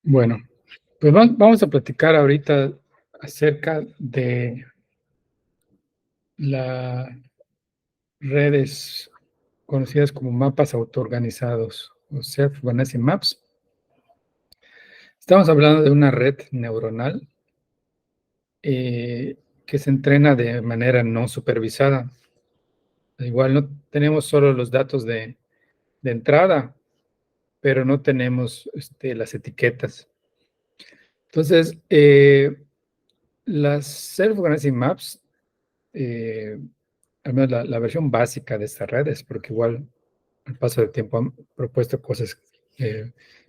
Bueno, pues vamos a platicar ahorita acerca de las redes conocidas como mapas autoorganizados o Self-Organizing Maps. Estamos hablando de una red neuronal que se entrena de manera no supervisada. Igual no tenemos solo los datos de entrada, pero no tenemos las etiquetas. Entonces, las Self-Organizing Maps, eh, al menos la versión básica de estas redes, porque igual al paso del tiempo han propuesto cosas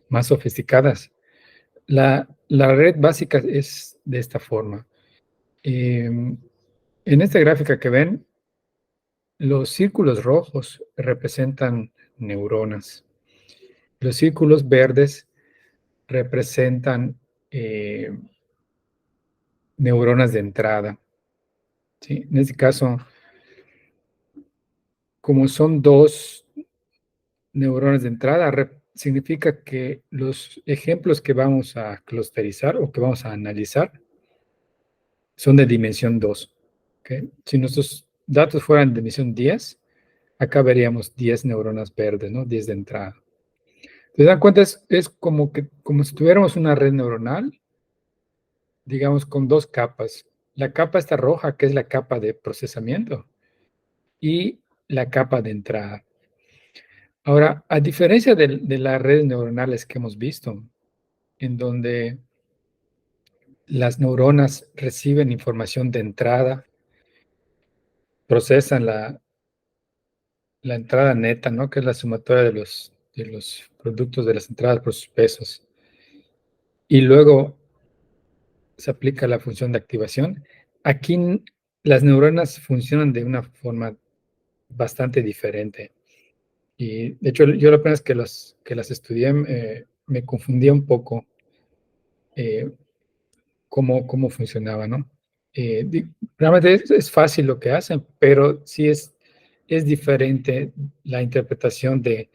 más sofisticadas. La red básica es de esta forma. En esta gráfica que ven, los círculos rojos representan neuronas. Los círculos verdes representan neuronas de entrada. ¿Sí? En este caso, como son dos neuronas de entrada, significa que los ejemplos que vamos a clusterizar o que vamos a analizar son de dimensión 2. ¿Okay? Si nuestros datos fueran de dimensión 10, acá veríamos 10 neuronas verdes, ¿no? 10 de entrada. ¿Te dan cuenta? Es como si tuviéramos una red neuronal, digamos, con dos capas. La capa esta roja, que es la capa de procesamiento, y la capa de entrada. Ahora, a diferencia de las redes neuronales que hemos visto, en donde las neuronas reciben información de entrada, procesan la entrada neta, ¿no? Que es la sumatoria de los productos de las entradas por sus pesos. Y luego se aplica la función de activación. Aquí las neuronas funcionan de una forma bastante diferente. Y de hecho, yo la primera vez que las estudié me confundía un poco eh, cómo funcionaba, ¿no? Realmente es fácil lo que hacen, pero sí es diferente la interpretación del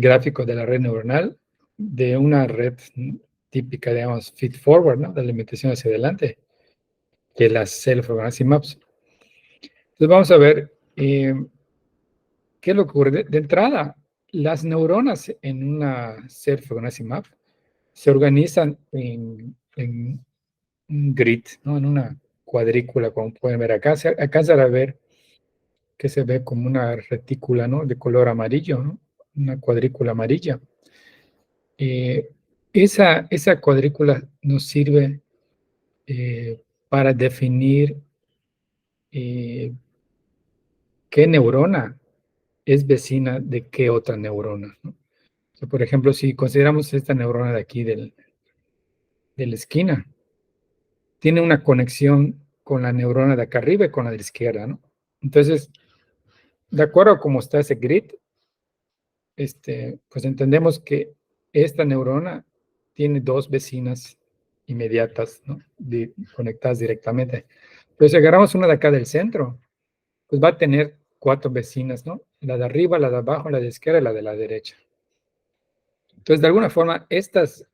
gráfico de la red neuronal de una red típica, digamos, feed forward, ¿no? De alimentación hacia adelante, que las self-organizing maps. Entonces vamos a ver qué es lo que ocurre. De entrada, las neuronas en una self-organizing map se organizan en un grid, ¿no? En una cuadrícula, como pueden ver acá. Se alcanza a ver que se ve como una retícula, ¿no? De color amarillo, ¿no? Una cuadrícula amarilla. Eh, esa cuadrícula nos sirve para definir eh, qué neurona es vecina de qué otra neurona, ¿no? O sea, por ejemplo, si consideramos esta neurona de aquí de la esquina, tiene una conexión con la neurona de acá arriba y con la de la izquierda, ¿no? Entonces, de acuerdo a cómo está ese grid, pues entendemos que esta neurona tiene dos vecinas inmediatas, ¿no? Conectadas directamente. Pero si agarramos una de acá del centro, pues va a tener cuatro vecinas, ¿no? La de arriba, la de abajo, la de izquierda y la de la derecha. Entonces, de alguna forma, estos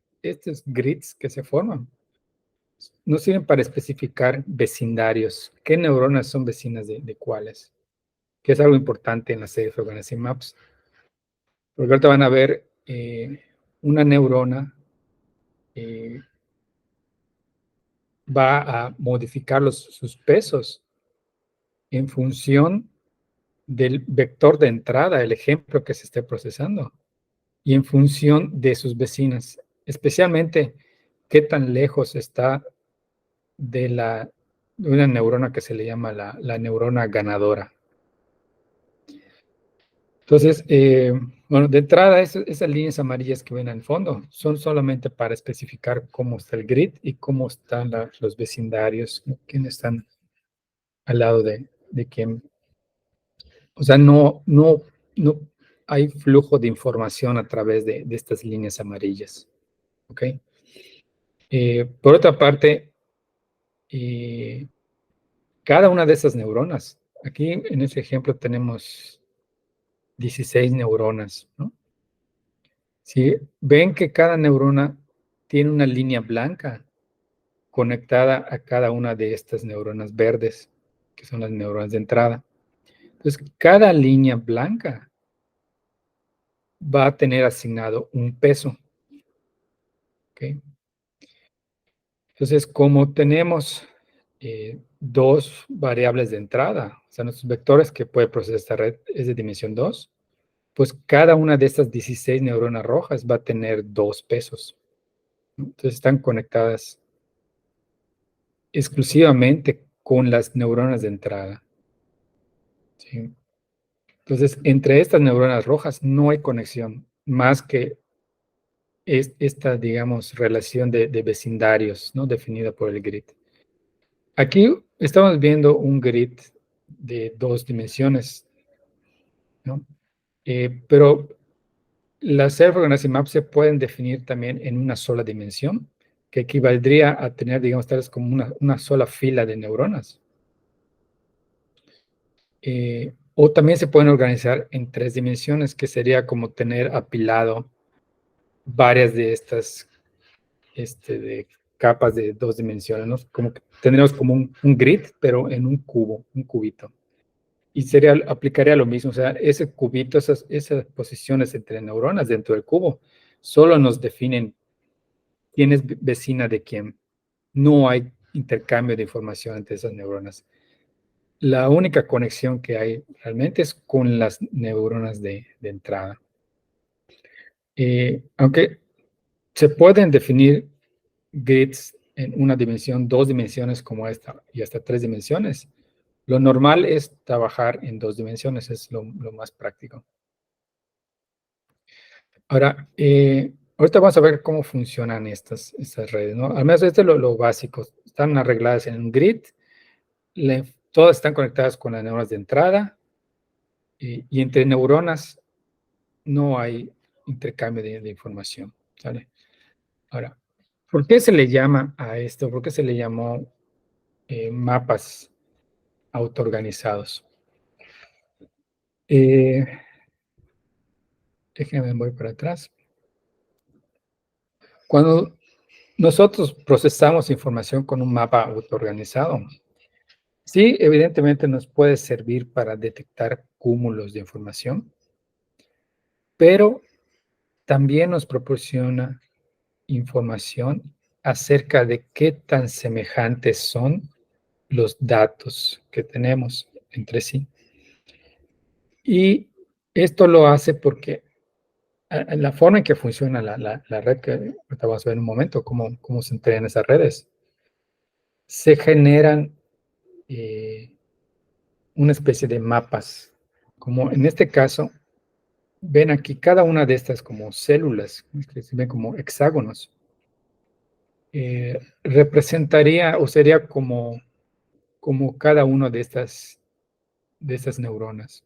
grids que se forman nos sirven para especificar vecindarios. ¿Qué neuronas son vecinas de cuáles? Que es algo importante en las series Organizing Maps. Porque ahorita van a ver una neurona va a modificar sus pesos en función del vector de entrada, el ejemplo que se esté procesando, y en función de sus vecinas, especialmente qué tan lejos está de una neurona que se le llama la neurona ganadora. Entonces, bueno, de entrada, esas líneas amarillas que ven al fondo son solamente para especificar cómo está el grid y cómo están los vecindarios, ¿no? Quiénes están al lado de quién. O sea, no hay flujo de información a través de estas líneas amarillas. ¿Ok? Por otra parte, cada una de esas neuronas, aquí en este ejemplo tenemos 16 neuronas, ¿no? Si ven que cada neurona tiene una línea blanca conectada a cada una de estas neuronas verdes, que son las neuronas de entrada. Entonces, cada línea blanca va a tener asignado un peso. ¿Okay? Entonces, como tenemos dos variables de entrada, o sea, nuestros vectores que puede procesar esta red es de dimensión 2, pues cada una de estas 16 neuronas rojas va a tener dos pesos. Entonces, están conectadas exclusivamente con las neuronas de entrada. ¿Sí? Entonces, entre estas neuronas rojas no hay conexión más que esta, digamos, relación de vecindarios, ¿no? Definida por el grid. Aquí estamos viendo un grid de dos dimensiones, ¿no? Pero las self-organizing maps se pueden definir también en una sola dimensión, que equivaldría a tener, digamos, tal vez como una sola fila de neuronas. O también se pueden organizar en tres dimensiones, que sería como tener apilado varias de estas de capas de dos dimensiones, ¿no? Como que tendríamos como un grid, pero en un cubo, un cubito. Y aplicaría lo mismo, o sea, ese cubito, esas posiciones entre neuronas dentro del cubo, solo nos definen quién es vecina de quién. No hay intercambio de información entre esas neuronas. La única conexión que hay realmente es con las neuronas de entrada. Aunque se pueden definir grids en una dimensión, dos dimensiones como esta y hasta tres dimensiones, lo normal es trabajar en dos dimensiones, es lo más práctico. Ahora, ahorita vamos a ver cómo funcionan estas redes, ¿no? Al menos este es lo básico. Están arregladas en un grid, todas están conectadas con las neuronas de entrada y entre neuronas no hay intercambio de información, ¿sale? Ahora, ¿por qué se le llama a esto? ¿Por qué se le llamó mapas autoorganizados? Eh, Déjenme, voy para atrás. Cuando nosotros procesamos información con un mapa autoorganizado, sí, evidentemente nos puede servir para detectar cúmulos de información, pero también nos proporciona información acerca de qué tan semejantes son los datos que tenemos entre sí. Y esto lo hace porque la forma en que funciona la red, que ahorita vamos a ver en un momento cómo se entrenan esas redes, se generan una especie de mapas, como en este caso, ven aquí cada una de estas como células, que se ven como hexágonos, representaría o sería como cada una de estas neuronas,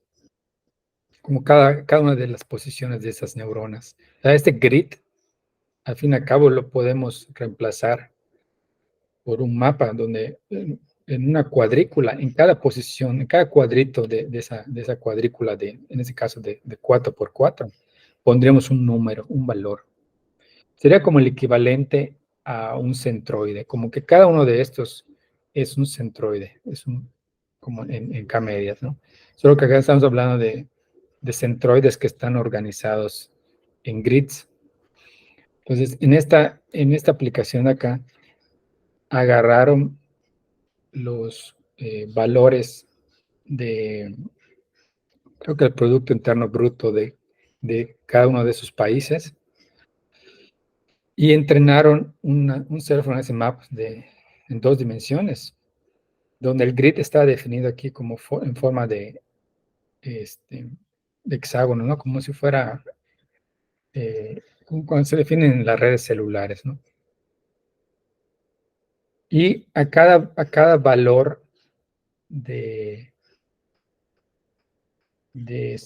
como cada una de las posiciones de esas neuronas. O sea, este grid, al fin y al cabo, lo podemos reemplazar por un mapa donde en una cuadrícula, en cada posición, en cada cuadrito de esa cuadrícula, en ese caso de 4x4, pondríamos un número, un valor. Sería como el equivalente a un centroide, como que cada uno de estos es un centroide, como en K medias, ¿no? Solo que acá estamos hablando de centroides que están organizados en grids. Entonces, en esta aplicación de acá, agarraron los valores creo que el Producto Interno Bruto de cada uno de esos países y entrenaron un Self-Organizing Map en dos dimensiones, donde el grid está definido aquí como en forma de hexágono, ¿no? Como si fuera, como cuando se definen las redes celulares, ¿no? Y a cada valor de, de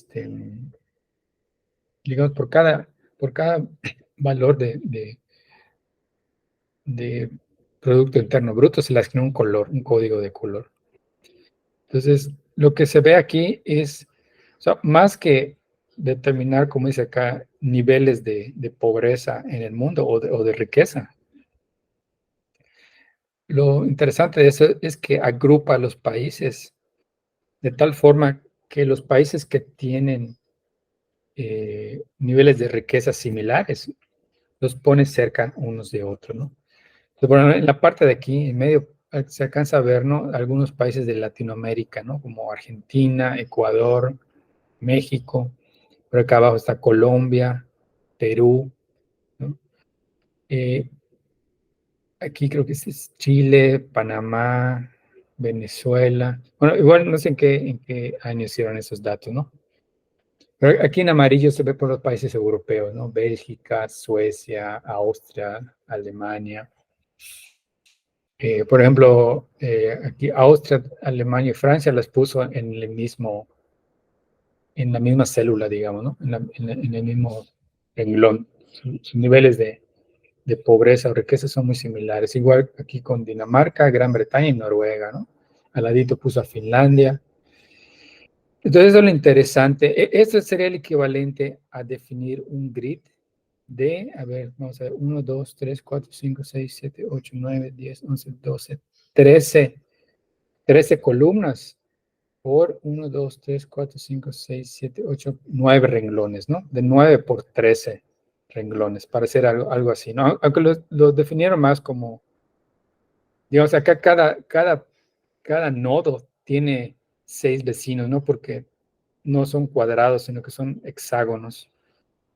digamos, por cada valor de Producto Interno Bruto se le asigna un color, un código de color. Entonces, lo que se ve aquí es, o sea, más que determinar, como dice acá, niveles de pobreza en el mundo o de riqueza. Lo interesante de eso es que agrupa a los países de tal forma que los países que tienen niveles de riqueza similares los pone cerca unos de otros, ¿no? Entonces, bueno, en la parte de aquí, en medio, se alcanza a ver, ¿no? Algunos países de Latinoamérica, ¿no? Como Argentina, Ecuador, México. Por acá abajo está Colombia, Perú, ¿no? Eh, Aquí creo que es Chile, Panamá, Venezuela. Bueno, igual no sé en qué año hicieron esos datos, ¿no? Pero aquí en amarillo se ve por los países europeos, ¿no? Bélgica, Suecia, Austria, Alemania. Por ejemplo, aquí Austria, Alemania y Francia las puso en la misma célula, digamos, ¿no? En el mismo renglón. Sus niveles de pobreza o riqueza son muy similares. Igual aquí con Dinamarca, Gran Bretaña y Noruega, ¿no? Al ladito puso a Finlandia. Entonces, eso es lo interesante. Esto sería el equivalente a definir un grid de, a ver, vamos a ver, 1, 2, 3, 4, 5, 6, 7, 8, 9, 10, 11, 12, 13, 13 columnas por 1, 2, 3, 4, 5, 6, 7, 8, 9 renglones, ¿no? De 9 por 13 renglones, para hacer algo así, ¿no? Aunque lo definieron más como, digamos, acá cada nodo tiene 6 vecinos, ¿no? Porque no son cuadrados, sino que son hexágonos.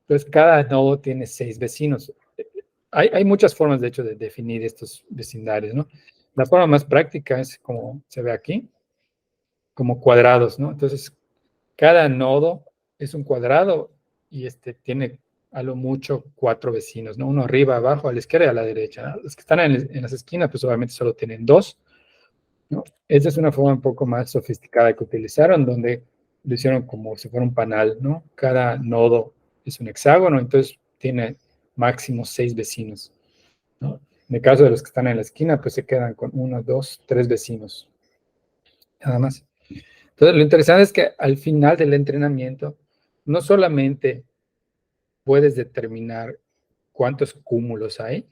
Entonces, cada nodo tiene 6 vecinos. Hay muchas formas, de hecho, de definir estos vecindarios, ¿no? La forma más práctica es como se ve aquí, como cuadrados, ¿no? Entonces, cada nodo es un cuadrado y tiene a lo mucho 4 vecinos, ¿no? Uno arriba, abajo, a la izquierda y a la derecha, ¿no? Los que están en las esquinas, pues obviamente solo tienen 2, ¿no? Esa es una forma un poco más sofisticada que utilizaron, donde lo hicieron como si fuera un panal, ¿no? Cada nodo es un hexágono, entonces tiene máximo 6 vecinos, ¿no? En el caso de los que están en la esquina, pues se quedan con 1, 2, 3 vecinos, nada más. Entonces, lo interesante es que al final del entrenamiento, no solamente puedes determinar cuántos cúmulos hay,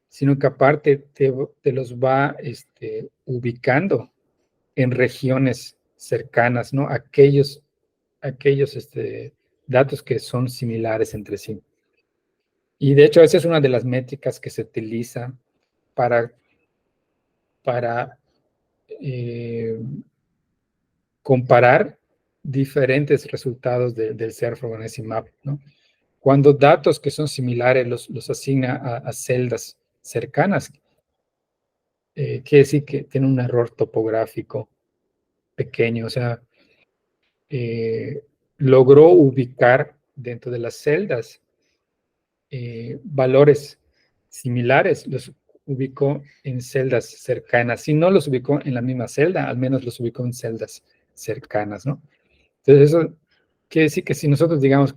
sino que aparte te los va ubicando en regiones cercanas, ¿no? Aquellos datos que son similares entre sí. Y de hecho, esa es una de las métricas que se utiliza para, para eh, comparar diferentes resultados del Surf Organizing Map, ¿no? Cuando datos que son similares los asigna a celdas cercanas, quiere decir que tiene un error topográfico pequeño, o sea, logró ubicar dentro de las celdas valores similares, los ubicó en celdas cercanas. Si no los ubicó en la misma celda, al menos los ubicó en celdas cercanas, ¿no? Entonces, eso quiere decir que si nosotros, digamos,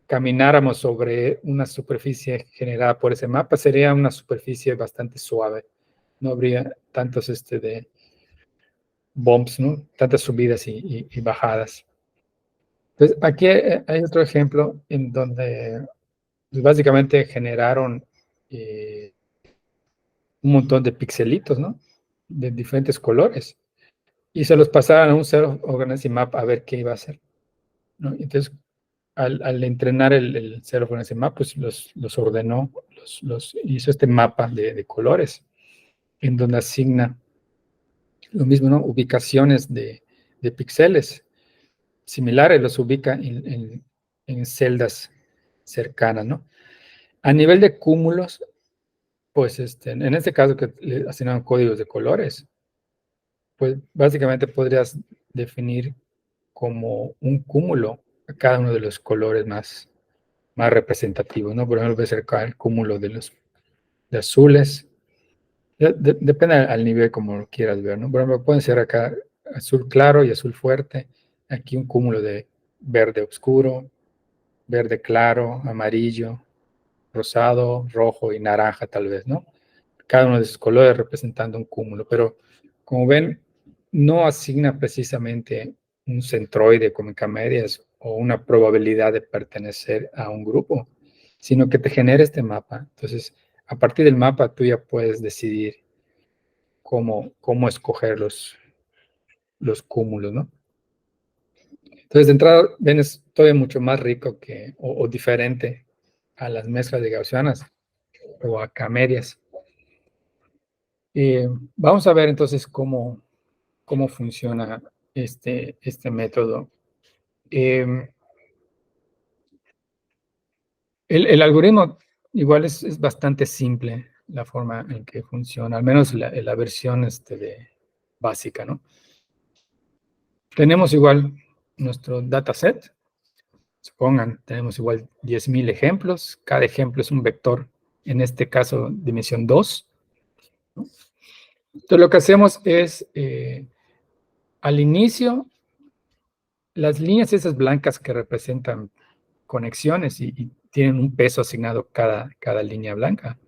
camináramos sobre una superficie generada por ese mapa, sería una superficie bastante suave. No habría tantos de bumps, ¿no? Tantas subidas y bajadas. Entonces, aquí hay otro ejemplo en donde pues, básicamente generaron un montón de pixelitos, ¿no? De diferentes colores. Y se los pasaron a un Zero Organizing Map a ver qué iba a hacer, ¿no? Entonces, al entrenar el Zero Organizing Map, pues los ordenó, hizo este mapa de colores, en donde asigna lo mismo, ¿no? Ubicaciones de píxeles similares, los ubica en celdas cercanas, ¿no? A nivel de cúmulos, pues en este caso que le asignaron códigos de colores, pues básicamente podrías definir como un cúmulo a cada uno de los colores más representativos, ¿no? Por ejemplo, puede ser acá el cúmulo de azules. Depende al nivel como lo quieras ver, ¿no? Por ejemplo, pueden ser acá azul claro y azul fuerte. Aquí un cúmulo de verde oscuro, verde claro, amarillo, rosado, rojo y naranja tal vez, ¿no? Cada uno de esos colores representando un cúmulo, pero como ven, no asigna precisamente un centroide como en Camedias o una probabilidad de pertenecer a un grupo, sino que te genera este mapa. Entonces, a partir del mapa tú ya puedes decidir cómo escoger los cúmulos, ¿no? Entonces, de entrada, ven, es todavía mucho más rico o diferente a las mezclas de gaussianas o a camerias. Vamos a ver entonces cómo funciona este método. Eh, el algoritmo igual es bastante simple la forma en que funciona, al menos la versión básica, ¿no? Tenemos igual nuestro dataset. Supongan, tenemos igual 10.000 ejemplos. Cada ejemplo es un vector, en este caso, dimensión 2. Entonces, lo que hacemos es, al inicio, las líneas esas blancas que representan conexiones y tienen un peso asignado cada línea blanca.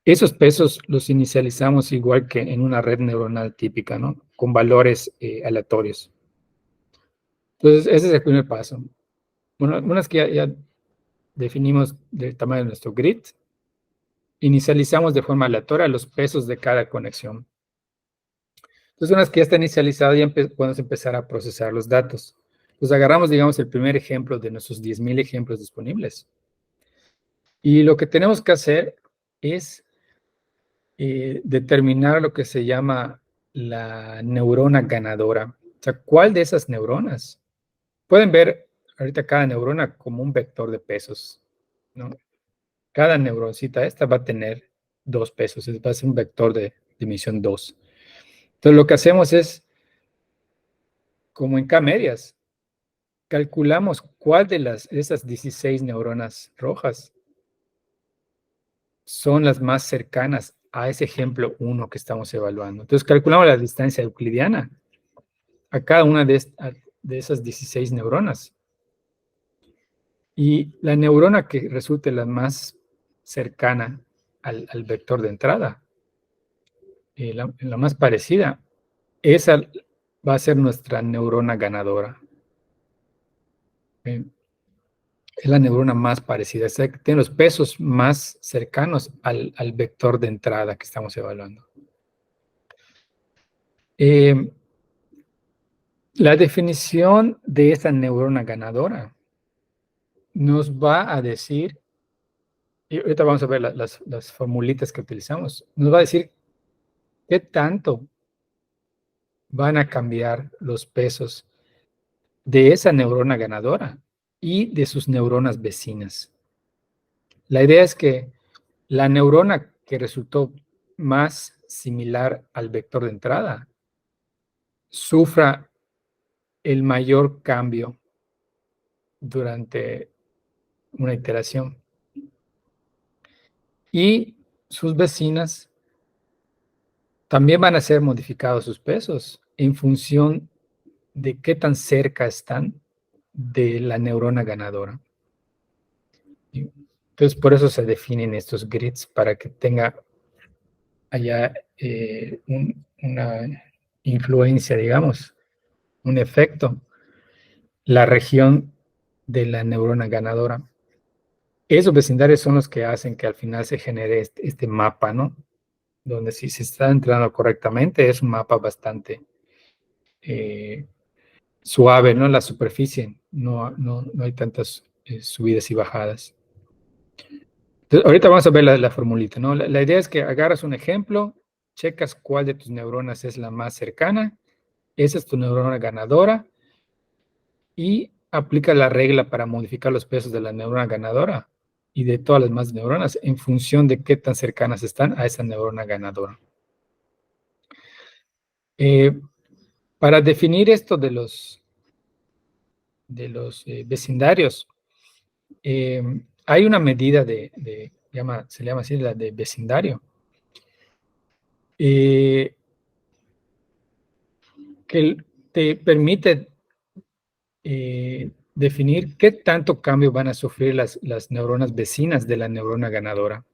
Esos pesos los inicializamos igual que en una red neuronal típica, ¿no? Con valores aleatorios. Entonces, ese es el primer paso. Bueno, una vez que ya definimos el tamaño de nuestro grid, inicializamos de forma aleatoria los pesos de cada conexión. Entonces, una vez que ya está inicializado, ya podemos empezar a procesar los datos. Entonces, agarramos, digamos, el primer ejemplo de nuestros 10.000 ejemplos disponibles. Y lo que tenemos que hacer es determinar lo que se llama la neurona ganadora. O sea, ¿cuál de esas neuronas? Pueden ver ahorita cada neurona como un vector de pesos, ¿no? Cada neuroncita esta va a tener 2 pesos, va a ser un vector de dimensión 2. Entonces, lo que hacemos es, como en K-medias, calculamos cuál de esas 16 neuronas rojas son las más cercanas a ese ejemplo 1 que estamos evaluando. Entonces, calculamos la distancia euclidiana a cada una de esas 16 neuronas. Y la neurona que resulte la más cercana al vector de entrada, la más parecida, esa va a ser nuestra neurona ganadora. Es la neurona más parecida, es la que tiene los pesos más cercanos al vector de entrada que estamos evaluando. La definición de esta neurona ganadora nos va a decir, y ahorita vamos a ver las formulitas que utilizamos, nos va a decir qué tanto van a cambiar los pesos de esa neurona ganadora y de sus neuronas vecinas. La idea es que la neurona que resultó más similar al vector de entrada sufra el mayor cambio durante una iteración. Y sus vecinas también van a ser modificados sus pesos en función de qué tan cerca están de la neurona ganadora. Entonces, por eso se definen estos grids, para que tenga allá una influencia, digamos, un efecto, la región de la neurona ganadora. Esos vecindarios son los que hacen que al final se genere este mapa, ¿no? Donde si se está entrenando correctamente, es un mapa bastante suave, ¿no? La superficie, no hay tantas subidas y bajadas. Entonces, ahorita vamos a ver la formulita, ¿no? La idea es que agarras un ejemplo, checas cuál de tus neuronas es la más cercana, esa es tu neurona ganadora, y aplica la regla para modificar los pesos de la neurona ganadora y de todas las demás neuronas en función de qué tan cercanas están a esa neurona ganadora. Para definir esto de los vecindarios, hay una medida se llama así, la de vecindario, que te permite definir qué tanto cambio van a sufrir las neuronas vecinas de la neurona ganadora.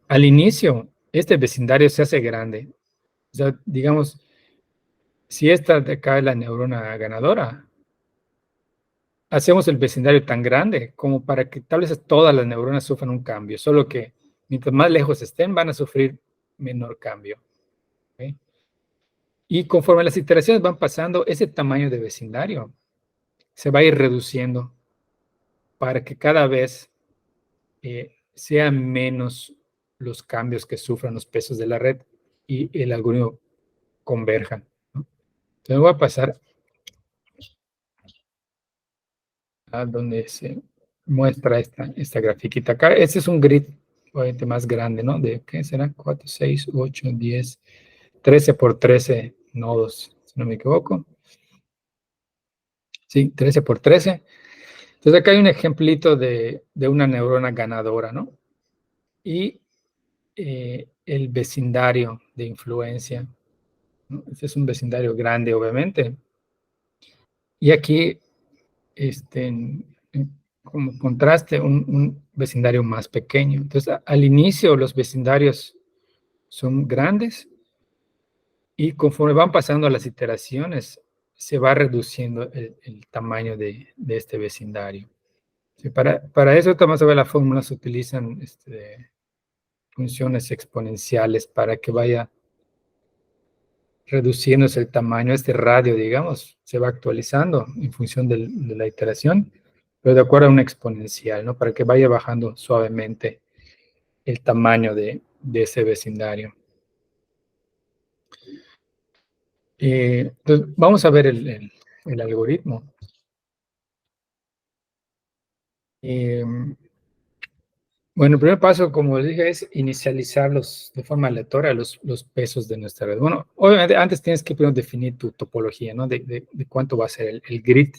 Al inicio, este vecindario se hace grande. O sea, digamos, Si esta de acá es la neurona ganadora, hacemos el vecindario tan grande como para que tal vez todas las neuronas sufran un cambio, solo que mientras más lejos estén van a sufrir menor cambio. ¿Ok? Y conforme las iteraciones van pasando, ese tamaño de vecindario se va a ir reduciendo para que cada vez sean menos los cambios que sufran los pesos de la red y el algoritmo converja, ¿no? Entonces voy a pasar a donde se muestra esta grafiquita acá. Este es un grid obviamente más grande, ¿no? De, ¿qué será? 4, 6, 8, 10, 13 por 13 nodos, si no me equivoco. Sí, 13 por 13. Entonces acá hay un ejemplito de una neurona ganadora, ¿no? Y el vecindario de influencia, ¿no? Este es un vecindario grande, obviamente. Y aquí, como contraste, un vecindario más pequeño. Entonces, al inicio los vecindarios son grandes y conforme van pasando las iteraciones, se va reduciendo el tamaño de este vecindario. Sí, para eso, vamos a ver la fórmula, se utilizan funciones exponenciales para que vaya reduciéndose el tamaño, este radio, digamos, se va actualizando en función de la iteración, pero de acuerdo a una exponencial, ¿no? Para que vaya bajando suavemente el tamaño de ese vecindario. Entonces, vamos a ver el algoritmo. Eh, bueno, el primer paso, como les dije, es inicializarlos de forma aleatoria los pesos de nuestra red. Bueno, obviamente antes tienes que primero definir tu topología, ¿no? De cuánto va a ser el grid.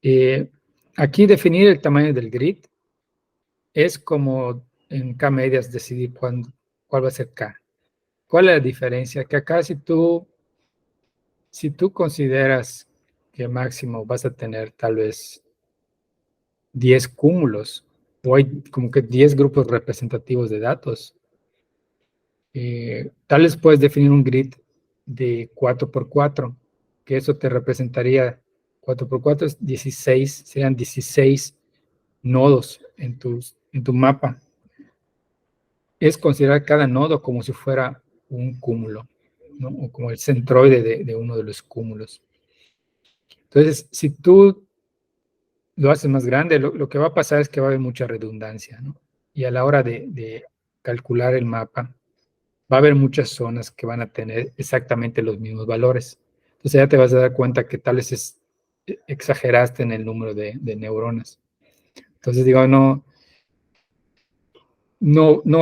Eh, Aquí definir el tamaño del grid es como en K-medias decidir cuál va a ser K. ¿Cuál es la diferencia? Que acá si tú consideras que máximo vas a tener tal vez 10 cúmulos o hay como que 10 grupos representativos de datos, tal vez puedes definir un grid de 4 por 4, que eso te representaría 4 por 4 es 16, serían 16 nodos en tu mapa. Es considerar cada nodo como si fuera un cúmulo, ¿no? O como el centroide de uno de los cúmulos. Entonces, si tú lo haces más grande, lo que va a pasar es que va a haber mucha redundancia, ¿no? Y a la hora de calcular el mapa, va a haber muchas zonas que van a tener exactamente los mismos valores. Entonces ya te vas a dar cuenta que tal vez exageraste en el número de neuronas. Entonces digo, no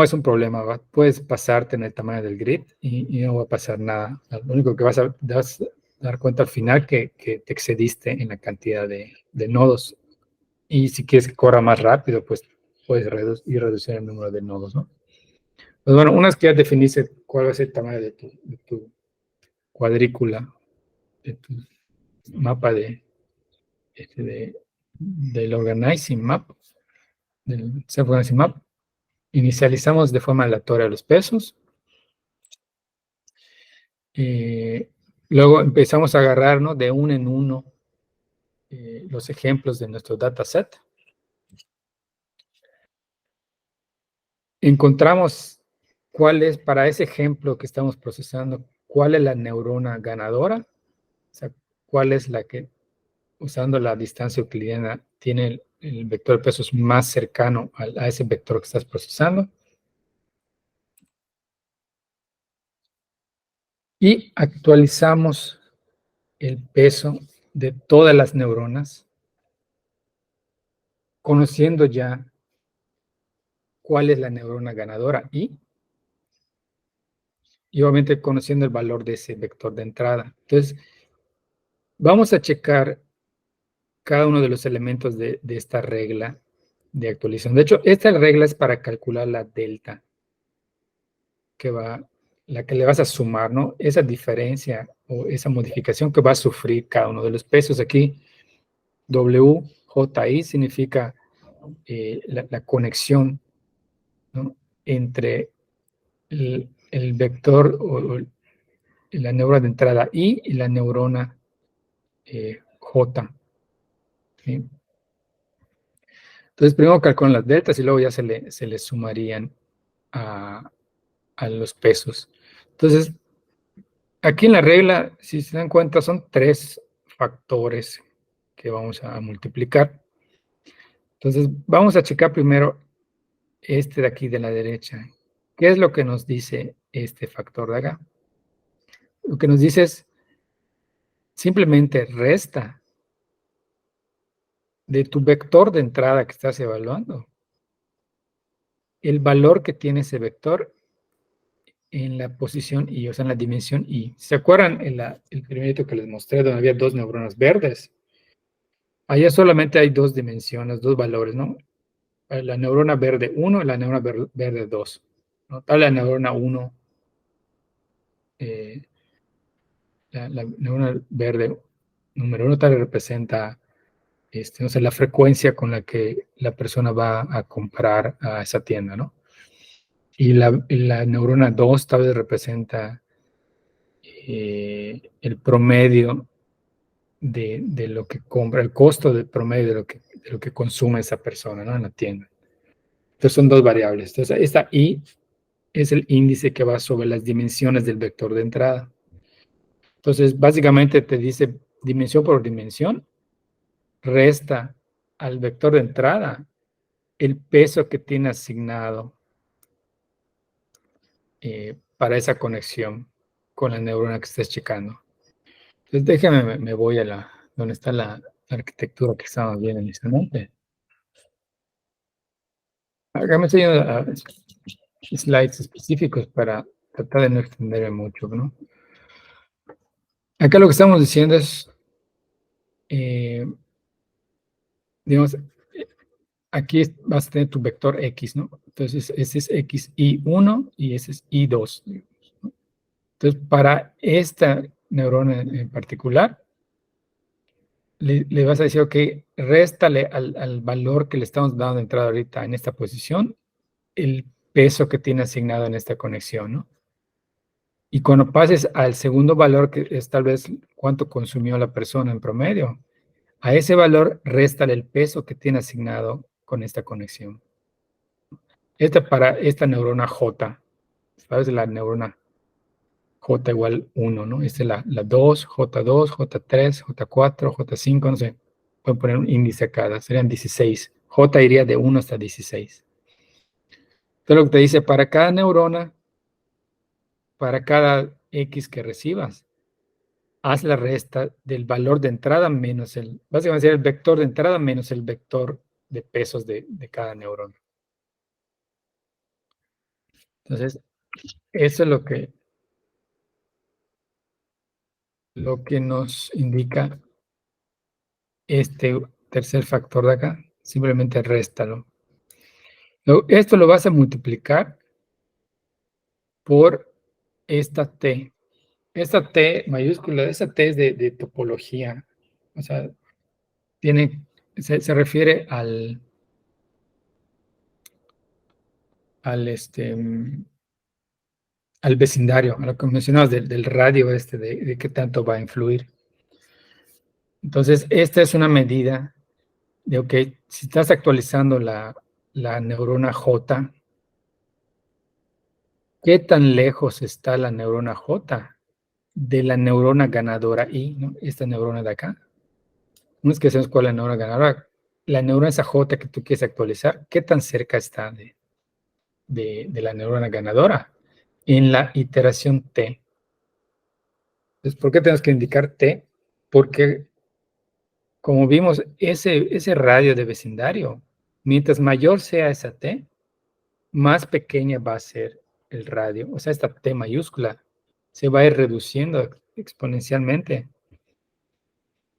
es un problema, ¿va? Puedes pasarte en el tamaño del grid y no va a pasar nada. Lo único que vas a dar cuenta al final que te excediste en la cantidad de nodos. Y si quieres que corra más rápido, pues puedes ir reduciendo el número de nodos, ¿no? Pues bueno, una vez que ya definiste cuál va a ser el tamaño de tu cuadrícula, de tu mapa del organizing map, del self-organizing map, inicializamos de forma aleatoria los pesos. Luego empezamos a agarrar, ¿no? De uno en uno los ejemplos de nuestro dataset. Encontramos cuál es, para ese ejemplo que estamos procesando, cuál es la neurona ganadora, o sea, cuál es la que, usando la distancia euclidiana, tiene el vector de pesos más cercano a ese vector que estás procesando. Y actualizamos el peso de todas las neuronas, conociendo ya cuál es la neurona ganadora y obviamente conociendo el valor de ese vector de entrada. Entonces, vamos a checar cada uno de los elementos de esta regla de actualización. De hecho, esta regla es para calcular la delta la que le vas a sumar, ¿no? Esa diferencia o esa modificación que va a sufrir cada uno de los pesos. Aquí, WJI significa la conexión, ¿no? Entre el vector la neurona de entrada I y la neurona J. ¿Sí? Entonces, primero calculan las deltas y luego ya se le sumarían a los pesos. Entonces, aquí en la regla, si se dan cuenta, son 3 factores que vamos a multiplicar. Entonces, vamos a checar primero este de aquí de la derecha. ¿Qué es lo que nos dice este factor de acá? Lo que nos dice es simplemente resta de tu vector de entrada que estás evaluando el valor que tiene ese vector en la posición Y, o sea, en la dimensión Y. ¿Se acuerdan el primerito que les mostré donde había 2 neuronas verdes? Allá solamente hay 2 dimensiones, 2 valores, ¿no? La neurona verde 1 y la neurona verde 2. ¿No? Tal la neurona 1, la neurona verde número 1 tal representa no sé, la frecuencia con la que la persona va a comprar a esa tienda, ¿no? Y la neurona 2 tal vez representa el promedio de lo que compra, el costo del promedio de lo que consume esa persona, ¿no? En la tienda. Entonces son 2 variables. Entonces esta I es el índice que va sobre las dimensiones del vector de entrada. Entonces básicamente te dice dimensión por dimensión, resta al vector de entrada el peso que tiene asignado para esa conexión con la neurona que estés checando. Entonces déjame, me voy a donde está la arquitectura que estamos viendo inicialmente. Acá me estoy yendo a slides específicos para tratar de no extenderme mucho, ¿no? Acá lo que estamos diciendo es, digamos, aquí vas a tener tu vector X, ¿no? Entonces, ese es XI1 y ese es I2. Entonces, para esta neurona en particular, le vas a decir, ok, réstale al valor que le estamos dando de entrada ahorita en esta posición, el peso que tiene asignado en esta conexión, ¿no? Y cuando pases al segundo valor, que es tal vez cuánto consumió la persona en promedio, a ese valor réstale el peso que tiene asignado con esta conexión. Para esta neurona J, ¿sabes? La neurona J igual 1, ¿no? Esta es la 2, J2, J3, J4, J5, no sé. Pueden poner un índice a cada, serían 16. J iría de 1 hasta 16. Entonces lo que te dice, para cada neurona, para cada X que recibas, haz la resta del valor de entrada menos básicamente sería el vector de entrada menos el vector de pesos de cada neurona. Entonces, eso es lo que nos indica este tercer factor de acá. Simplemente réstalo. Esto lo vas a multiplicar por esta T. Esta T mayúscula, esa T es de topología. O sea, se refiere al, al vecindario, a lo que mencionabas del radio de qué tanto va a influir. Entonces, esta es una medida de, ok, si estás actualizando la neurona J, ¿qué tan lejos está la neurona J de la neurona ganadora I, ¿no? Esta neurona de acá. No es que sabes cuál es la neurona ganadora. La neurona esa J que tú quieres actualizar, ¿qué tan cerca está de la neurona ganadora en la iteración T? Entonces, ¿por qué tenemos que indicar T? Porque, como vimos, ese radio de vecindario, mientras mayor sea esa T, más pequeña va a ser el radio. O sea, esta T mayúscula se va a ir reduciendo exponencialmente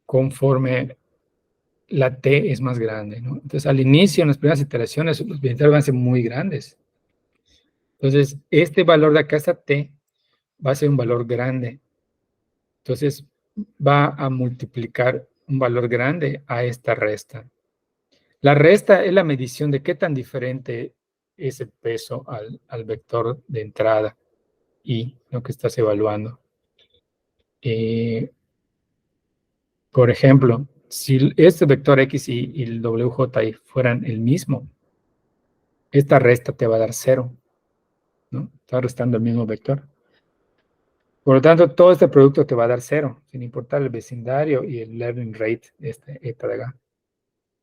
conforme la T es más grande, ¿no? Entonces, al inicio, en las primeras iteraciones, los vecindarios van a ser muy grandes. Entonces, este valor de acá, esta T, va a ser un valor grande. Entonces, va a multiplicar un valor grande a esta resta. La resta es la medición de qué tan diferente es el peso al vector de entrada y lo que estás evaluando. Por ejemplo, si este vector X y el WJ fueran el mismo, esta resta te va a dar 0, ¿no? Está restando el mismo vector. Por lo tanto, todo este producto te va a dar 0, sin importar el vecindario y el learning rate, este eta de acá.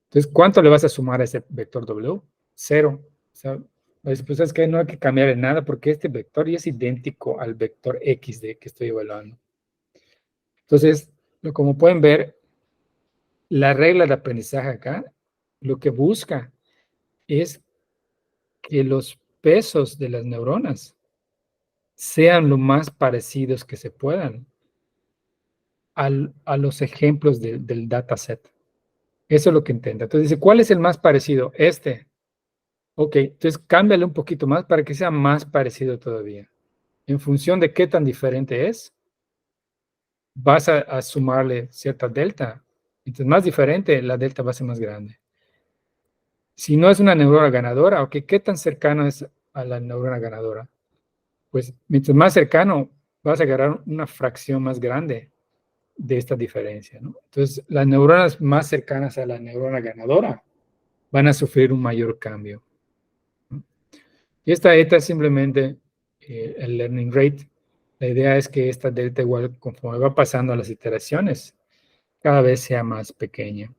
Entonces, ¿cuánto le vas a sumar a ese vector W? 0. O sea, pues es que no hay que cambiar nada porque este vector ya es idéntico al vector X de que estoy evaluando. Entonces, como pueden ver, la regla de aprendizaje acá, lo que busca es que los pesos de las neuronas sean lo más parecidos que se puedan a los ejemplos del dataset. Eso es lo que intenta. Entonces dice, ¿cuál es el más parecido? Este. Ok, entonces cámbiale un poquito más para que sea más parecido todavía. En función de qué tan diferente es, vas a sumarle cierta delta. Entonces, más diferente, la delta va a ser más grande. Si no es una neurona ganadora, ok, ¿qué tan cercano es a la neurona ganadora? Pues mientras más cercano, vas a agarrar una fracción más grande de esta diferencia, ¿no? Entonces, las neuronas más cercanas a la neurona ganadora van a sufrir un mayor cambio, ¿no? Y esta eta es simplemente el learning rate. La idea es que esta delta igual, conforme va pasando a las iteraciones, cada vez sea más pequeña.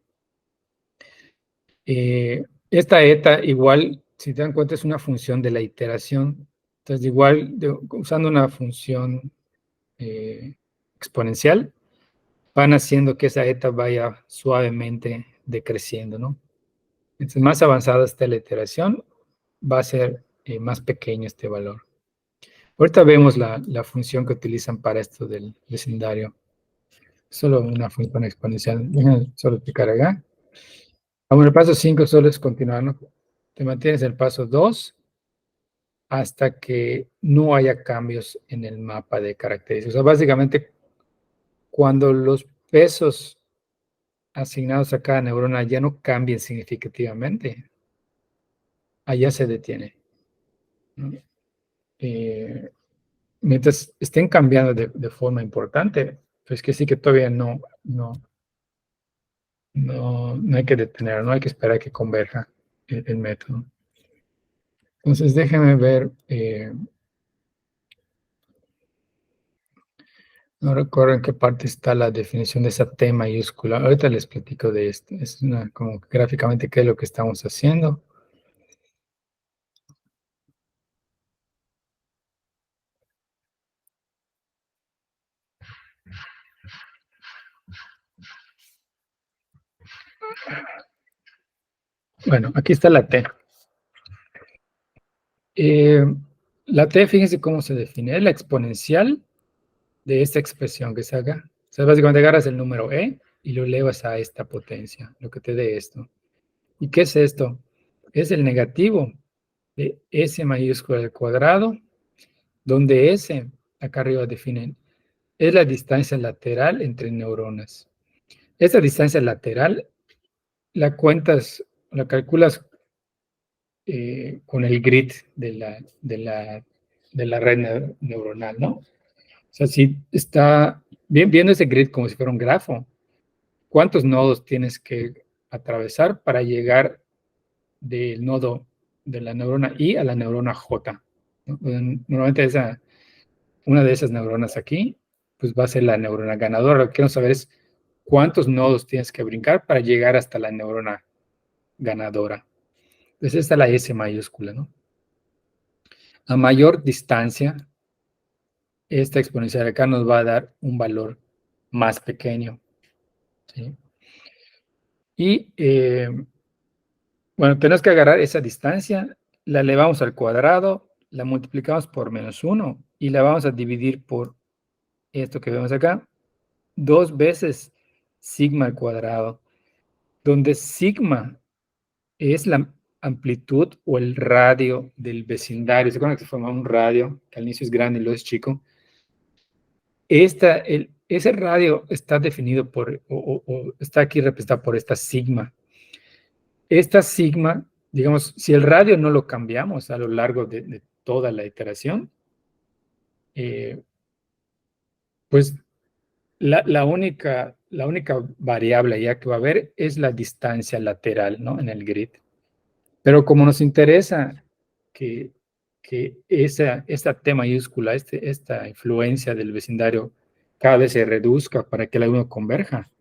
Esta eta igual, si te dan cuenta, es una función de la iteración. Entonces, igual, usando una función exponencial, van haciendo que esa eta vaya suavemente decreciendo, ¿no? Entonces, más avanzada está la iteración, va a ser más pequeño este valor. Ahorita vemos la función que utilizan para esto del vecindario. Solo una función exponencial. Déjenme solo explicar acá. Bueno, el paso 5 solo es continuar, ¿no? Te mantienes en el paso 2 hasta que no haya cambios en el mapa de características. O sea, básicamente, cuando los pesos asignados a cada neurona ya no cambien significativamente, allá se detiene, ¿no? Mientras estén cambiando de forma importante, pues que sí que todavía no hay que detener, no hay que esperar a que converja el método. Entonces, déjenme ver. No recuerdo en qué parte está la definición de esa T mayúscula. Ahorita les platico de esto. Es como gráficamente qué es lo que estamos haciendo. Bueno, aquí está la T. La T, fíjense cómo se define. Es la exponencial de esta expresión que se haga. O sea, básicamente agarras el número E y lo elevas a esta potencia, lo que te dé esto. ¿Y qué es esto? Es el negativo de S mayúscula al cuadrado, donde S, acá arriba definen, es la distancia lateral entre neuronas. Esta distancia lateral la cuentas, la calculas con el grid de la red neuronal, ¿no? O sea, si está viendo ese grid como si fuera un grafo, ¿cuántos nodos tienes que atravesar para llegar del nodo de la neurona I a la neurona J? ¿No? Normalmente una de esas neuronas aquí, pues va a ser la neurona ganadora. Lo que quiero saber es cuántos nodos tienes que brincar para llegar hasta la neurona ganadora. Entonces esta es la S mayúscula, ¿no? A mayor distancia, esta exponencial acá nos va a dar un valor más pequeño, ¿sí? Y, bueno, tenemos que agarrar esa distancia, la elevamos al cuadrado, la multiplicamos por -1 y la vamos a dividir por esto que vemos acá, 2 veces sigma al cuadrado, donde sigma es la amplitud o el radio del vecindario. ¿Se acuerdan que se forma un radio, que al inicio es grande y luego es chico? Ese radio está definido o está aquí representado por esta sigma. Esta sigma, digamos, si el radio no lo cambiamos a lo largo de toda la iteración, pues la única variable ya que va a haber es la distancia lateral, ¿no? En el grid. Pero como nos interesa que, que esta T mayúscula, esta influencia del vecindario cada vez se reduzca para que la uno converja,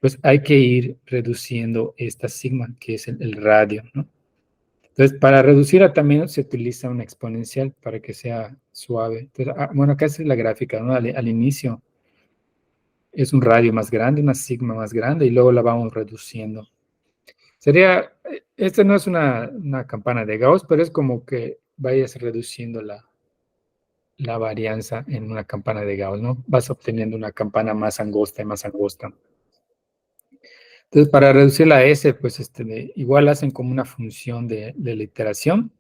pues hay que ir reduciendo esta sigma, que es el radio, ¿no? Entonces, para reducirla también se utiliza una exponencial para que sea suave. Entonces, bueno, acá es la gráfica, ¿no? Al inicio es un radio más grande, una sigma más grande, y luego la vamos reduciendo. Esta no es una campana de Gauss, pero es como que vayas reduciendo la varianza en una campana de Gauss, ¿no? Vas obteniendo una campana más angosta y más angosta. Entonces, para reducir la S, pues igual hacen como una función de la iteración.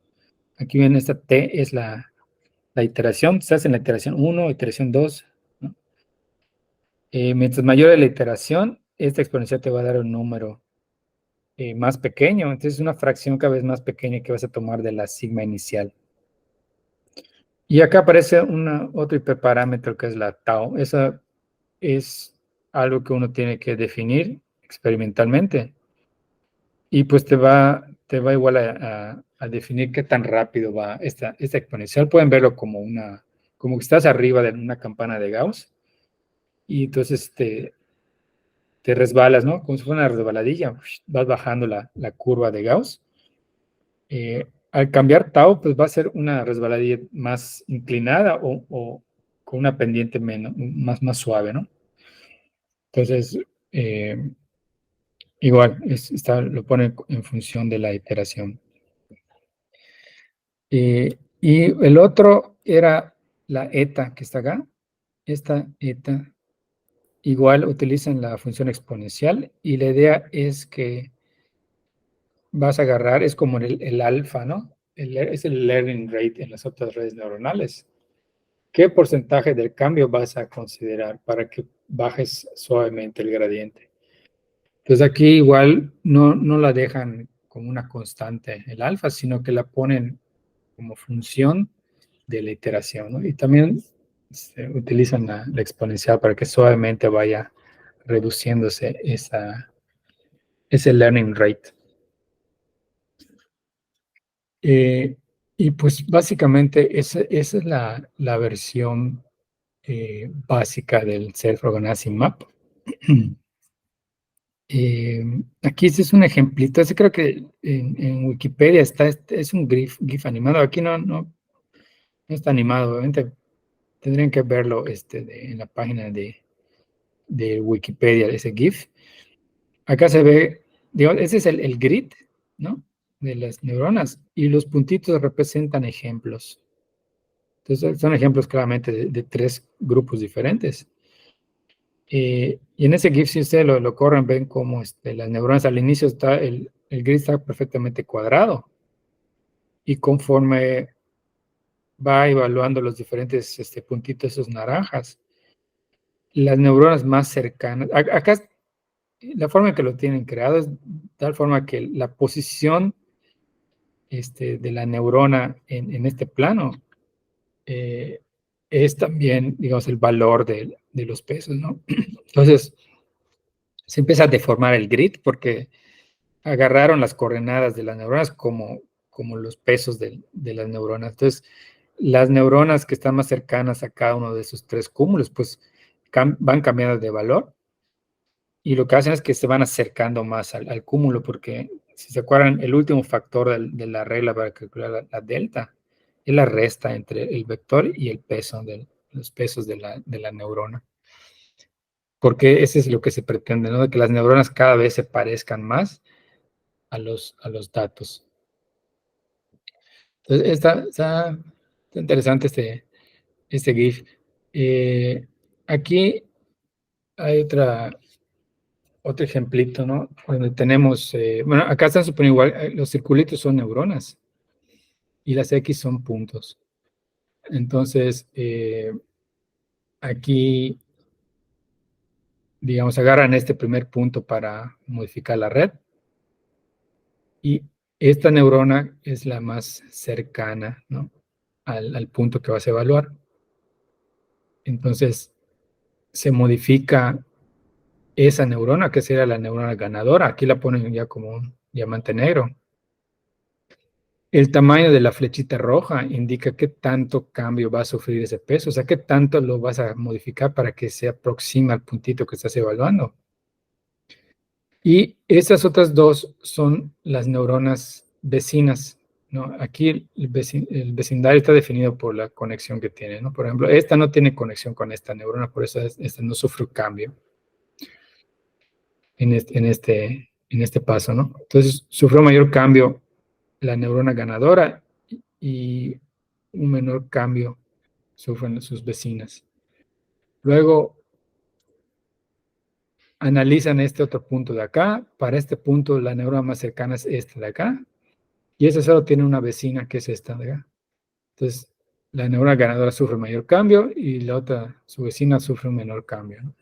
Aquí ven, esta T es la iteración, se hace en la iteración 1, iteración 2, ¿no? Mientras mayor es la iteración, esta exponencial te va a dar un número más pequeño, entonces es una fracción cada vez más pequeña que vas a tomar de la sigma inicial. Y acá aparece otro hiperparámetro que es la tau. Esa es algo que uno tiene que definir experimentalmente. Y pues te va igual a definir qué tan rápido va esta exponencial. Pueden verlo como que estás arriba de una campana de Gauss y entonces te resbalas, ¿no? Como si fuera una resbaladilla, vas bajando la curva de Gauss. Al cambiar tau, pues va a ser una resbaladilla más inclinada o con una pendiente más suave, ¿no? Entonces, igual, lo pone en función de la iteración. Y el otro era la eta que está acá. Esta eta igual utilizan la función exponencial y la idea es que vas a agarrar, es como el alfa, ¿no? Es el learning rate en las otras redes neuronales. ¿Qué porcentaje del cambio vas a considerar para que bajes suavemente el gradiente? Entonces aquí igual no la dejan como una constante el alfa, sino que la ponen como función de la iteración, ¿no? Y también utilizan la exponencial para que suavemente vaya reduciéndose ese learning rate. Eh, y pues básicamente esa es la versión básica del Self-Organizing Map. Aquí este es un ejemplito, este creo que en Wikipedia está, es un GIF animado, aquí no está animado, obviamente tendrían que verlo en la página de Wikipedia, ese GIF. Acá se ve, digo, ese es el grid, ¿no? De las neuronas, y los puntitos representan ejemplos. Entonces, son ejemplos claramente de tres grupos diferentes. Y en ese GIF, si ustedes lo corren, ven cómo las neuronas al inicio el grid está perfectamente cuadrado. Y conforme va evaluando los diferentes puntitos, esos naranjas, las neuronas más cercanas, acá la forma en que lo tienen creado es tal forma que la posición de la neurona en este plano eh, es también, digamos, el valor de los pesos, ¿no? Entonces, se empieza a deformar el grid porque agarraron las coordenadas de las neuronas como los pesos de las neuronas. Entonces, las neuronas que están más cercanas a cada uno de esos tres cúmulos, pues van cambiando de valor y lo que hacen es que se van acercando más al cúmulo, porque si se acuerdan, el último factor de la regla para calcular la delta es la resta entre el vector y el peso, los pesos de la neurona. Porque ese es lo que se pretende, ¿no? De que las neuronas cada vez se parezcan más a los datos. Entonces, está interesante este GIF. Aquí hay otro ejemplito, ¿no? Donde tenemos, bueno, acá están suponiendo igual, los circulitos son neuronas y las X son puntos. Entonces, aquí, digamos, agarran este primer punto para modificar la red y esta neurona es la más cercana, ¿no? Al punto que vas a evaluar. Entonces, se modifica esa neurona, que sería la neurona ganadora. Aquí la ponen ya como un diamante negro. El tamaño de la flechita roja indica qué tanto cambio va a sufrir ese peso, o sea, qué tanto lo vas a modificar para que se aproxime al puntito que estás evaluando. Y esas otras dos son las neuronas vecinas, ¿no? Aquí el vecindario está definido por la conexión que tiene, ¿no? Por ejemplo, esta no tiene conexión con esta neurona, por eso esta no sufre cambio en este paso, ¿no? Entonces, sufrió mayor cambio la neurona ganadora y un menor cambio sufren sus vecinas. Luego analizan este otro punto de acá. Para este punto, la neurona más cercana es esta de acá. Y esa solo tiene una vecina que es esta de acá. Entonces, la neurona ganadora sufre mayor cambio y la otra, su vecina, sufre un menor cambio, ¿no?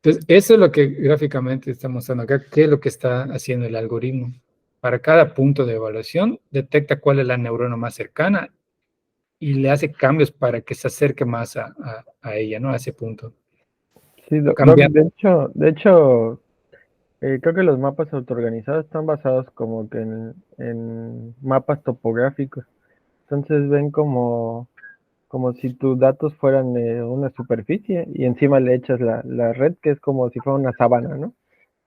Entonces, eso es lo que gráficamente está mostrando acá, qué es lo que está haciendo el algoritmo. Para cada punto de evaluación, detecta cuál es la neurona más cercana y le hace cambios para que se acerque más a ella, ¿no? A ese punto. Sí, Doc, Cambiando. creo que los mapas autoorganizados están basados como que en mapas topográficos. Entonces ven como si tus datos fueran una superficie y encima le echas la red, que es como si fuera una sábana, ¿no?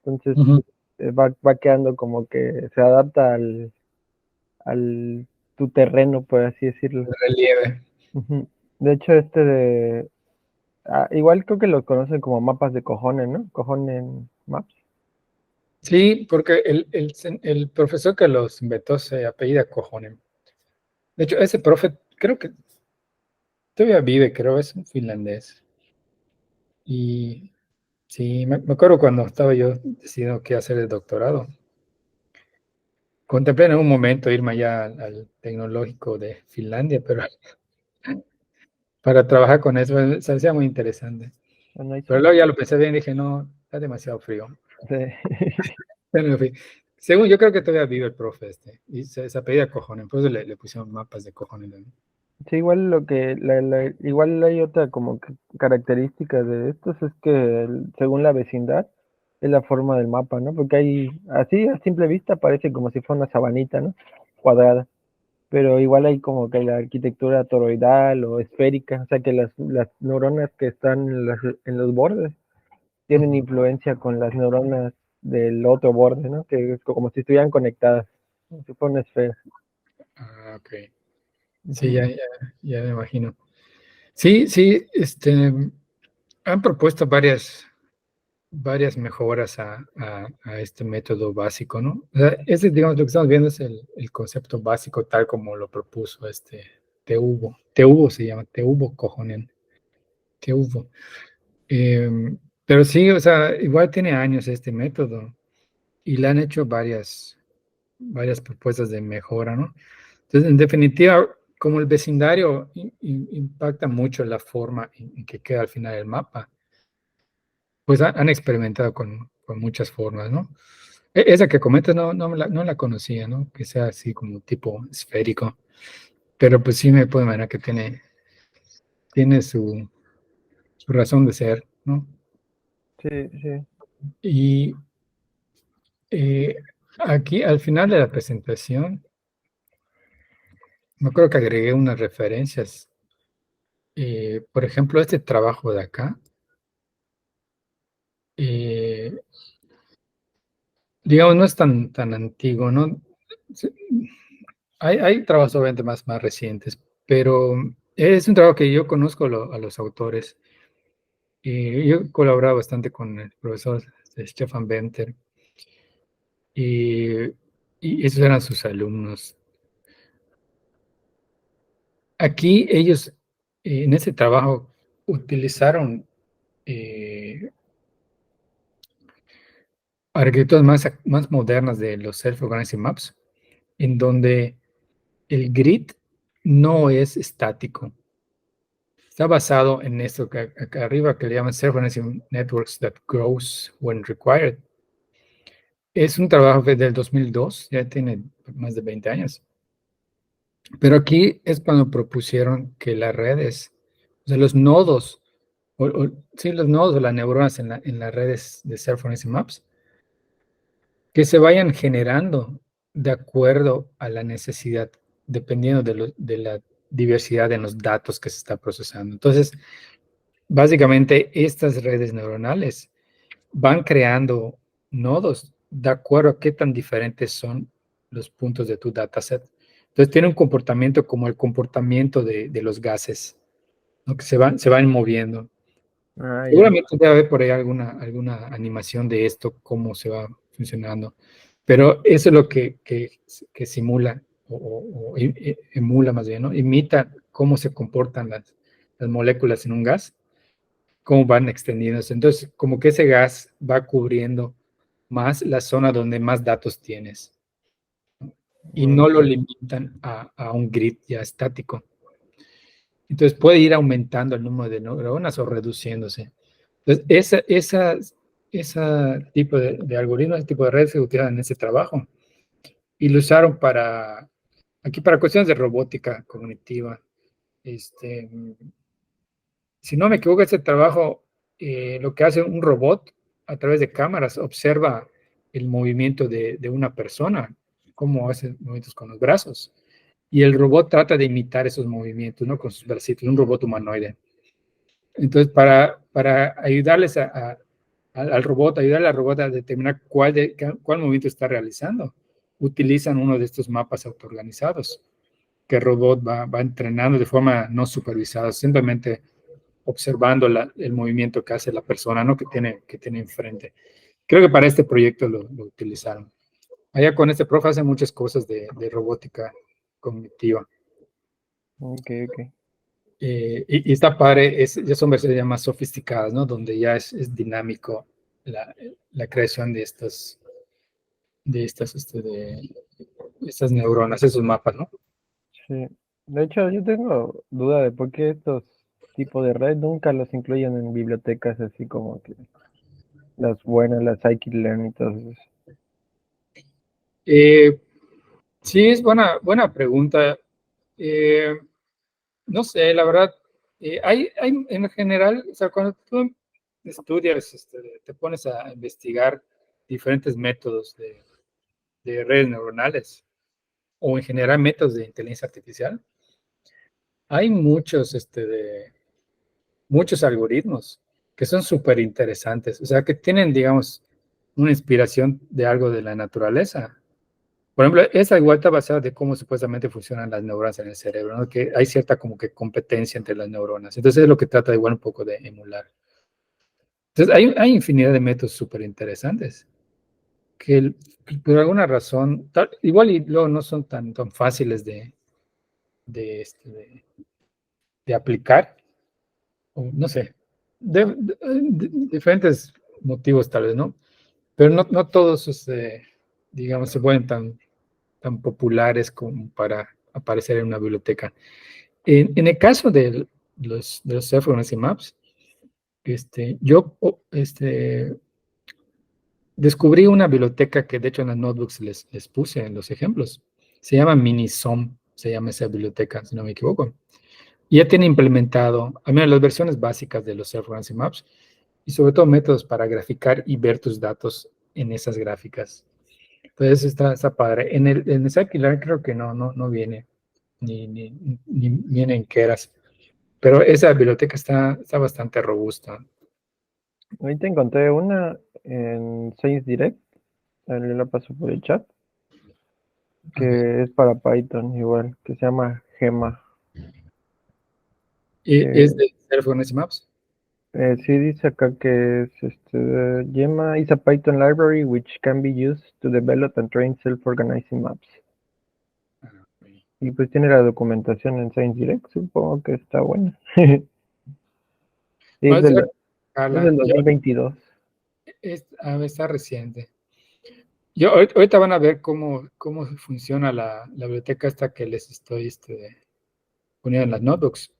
Entonces Ujú, va quedando como que se adapta al tu terreno, por así decirlo. el relieve. Ujú. De hecho, igual creo que lo conocen como mapas de cojones, ¿no? Cojones Maps. Sí, porque el profesor que los inventó se apellida Cojonen. De hecho, ese profe creo que todavía vive, creo, es un finlandés. Y sí, me acuerdo cuando estaba yo decidiendo qué hacer el doctorado. Contemplé en algún momento irme allá al tecnológico de Finlandia, pero para trabajar con eso se hacía muy interesante. Bueno, ahí Pero sí. luego ya lo pensé bien y dije, no, está demasiado frío. Sí. Ya me fui. Según yo creo que todavía vive el profe este, y se apellida Cojonen, por eso le pusieron mapas de Cojonen también. Sí, igual igual hay otra como característica de estos es que según la vecindad es la forma del mapa, ¿no? Porque así a simple vista parece como si fuera una sabanita, ¿no? Cuadrada, pero igual hay como que la arquitectura toroidal o esférica, o sea que las neuronas que están en los bordes tienen Ujú. influencia con las neuronas del otro borde, ¿no? Que es como si estuvieran conectadas, como si fuera una esfera. Ah, ok. Sí, Ujú. ya me imagino. Sí, sí, han propuesto varias mejoras a este método básico, ¿no? O sea, ese, digamos, lo que estamos viendo es el concepto básico tal como lo propuso Teuvo. Teuvo se llama, Teuvo Cojonen. Teuvo. Pero sí, o sea, igual tiene años este método y le han hecho varias propuestas de mejora, ¿no? Entonces, en definitiva, como el vecindario impacta mucho la forma en que queda al final el mapa, pues han experimentado con muchas formas, ¿no? Esa que comentas no la conocía, ¿no? Que sea así como tipo esférico, pero pues sí me puedo imaginar que tiene su razón de ser, ¿no? Sí, sí. Y eh, aquí al final de la presentación, me acuerdo que agregué unas referencias. Por ejemplo, este trabajo de acá, eh, digamos, no es tan antiguo, ¿no? Sí, hay trabajos obviamente más recientes, pero es un trabajo que yo conozco a los autores. Y yo he colaborado bastante con el profesor Stefan Benter y, y esos eran sus alumnos. Aquí ellos, en ese trabajo, utilizaron eh, arquitecturas más modernas de los Self-Organizing Maps, en donde el grid no es estático. Está basado en esto que acá arriba que le llaman Self-Organizing Networks that grows when required. Es un trabajo del 2002, ya tiene más de 20 años. Pero aquí es cuando propusieron que las redes, o sea, los nodos sí, los nodos o las neuronas en las redes de Surface Maps, que se vayan generando de acuerdo a la necesidad, dependiendo de la diversidad en los datos que se está procesando. Entonces, básicamente, estas redes neuronales van creando nodos de acuerdo a qué tan diferentes son los puntos de tu dataset. Entonces, tiene un comportamiento como el comportamiento de los gases, ¿no? Que se van moviendo. Ah, ya. Seguramente debe haber por ahí alguna animación de esto, cómo se va funcionando. Pero eso es lo que simula o emula más bien, ¿no? Imita cómo se comportan las moléculas en un gas, cómo van extendiéndose. Entonces, como que ese gas va cubriendo más la zona donde más datos tienes y no lo Ok. limitan a un grid ya estático. Entonces puede ir aumentando el número de neuronas o reduciéndose. Entonces, ese tipo de algoritmos, ese tipo de redes se utilizan en ese trabajo y lo usaron aquí para cuestiones de robótica cognitiva. Este, si no me equivoco, ese trabajo, lo que hace un robot a través de cámaras, observa el movimiento de una persona, cómo hace movimientos con los brazos. Y el robot trata de imitar esos movimientos, ¿no? Con sus bracitos, un robot humanoide. Entonces, para ayudarles al robot, ayudarle al robot a determinar cuál movimiento está realizando, utilizan uno de estos mapas autoorganizados que el robot va entrenando de forma no supervisada, simplemente observando el movimiento que hace la persona, ¿no? Que tiene enfrente. Creo que para este proyecto lo utilizaron. Allá con este profe hace muchas cosas de robótica cognitiva. Ok, ok. Y esta padre, ya son versiones ya más sofisticadas, ¿no? Donde ya es dinámico la, la creación de estas neuronas, esos mapas, ¿no? Sí. De hecho, yo tengo duda de por qué estos tipos de red nunca los incluyen en bibliotecas así como que las buenas, las scikit-learn y todo eso. Eh, sí, es buena pregunta. Eh, no sé, la verdad, hay en general, o sea, cuando tú estudias, te pones a investigar diferentes métodos de redes neuronales o en general métodos de inteligencia artificial, hay muchos algoritmos que son súper interesantes, o sea, que tienen, digamos, una inspiración de algo de la naturaleza. Por ejemplo, esa igual está basada de cómo supuestamente funcionan las neuronas en el cerebro, ¿no? Que hay cierta como que competencia entre las neuronas. Entonces es lo que trata igual un poco de emular. Entonces hay infinidad de métodos súper interesantes que por alguna razón, igual y luego no son tan fáciles de, este, de, de aplicar, o no sé, diferentes motivos tal vez, ¿no? Pero no todos, digamos, se vuelven tan populares como para aparecer en una biblioteca. En el caso de los Reference Maps, yo descubrí una biblioteca que de hecho en las notebooks les puse en los ejemplos. Se llama Minisom, se llama esa biblioteca, si no me equivoco. Y ya tiene implementado, al menos las versiones básicas de los Reference Maps, y sobre todo métodos para graficar y ver tus datos en esas gráficas. Entonces está padre. En el Scikit-Learn creo que no viene, ni viene en Keras. Pero esa biblioteca está bastante robusta. Ahorita encontré una en Science Direct, le la paso por el chat, A ver. que es para Python igual, que se llama Gema. ¿Es Que de Performance Maps? sí dice acá que es Gemma is a Python library which can be used to develop and train self-organizing maps. Ah, ok. Y pues tiene la documentación en Science Direct, supongo que está buena. Sí, Voy a hacer es del buscarla. 2022. Está reciente. Ahorita van a ver cómo funciona la biblioteca esta que les estoy poniendo en las notebooks.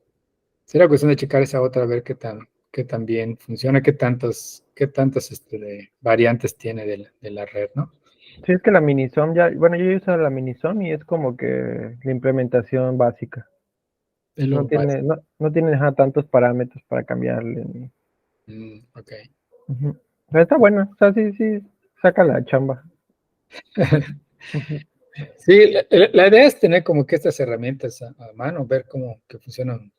Será cuestión de checar esa otra, a ver qué tan bien funciona, qué tantas variantes tiene de la red, ¿no? Sí, es que la Minisom ya, bueno, yo he usado la Minisom y es como que la implementación básica. Es No lo tiene, básico. no tiene ajá, tantos parámetros para cambiarle. Ok. Ujú. Pero está bueno, o sea, sí, sí, saca la chamba. Ujú. Sí, la idea es tener como que estas herramientas a mano, ver cómo que funcionan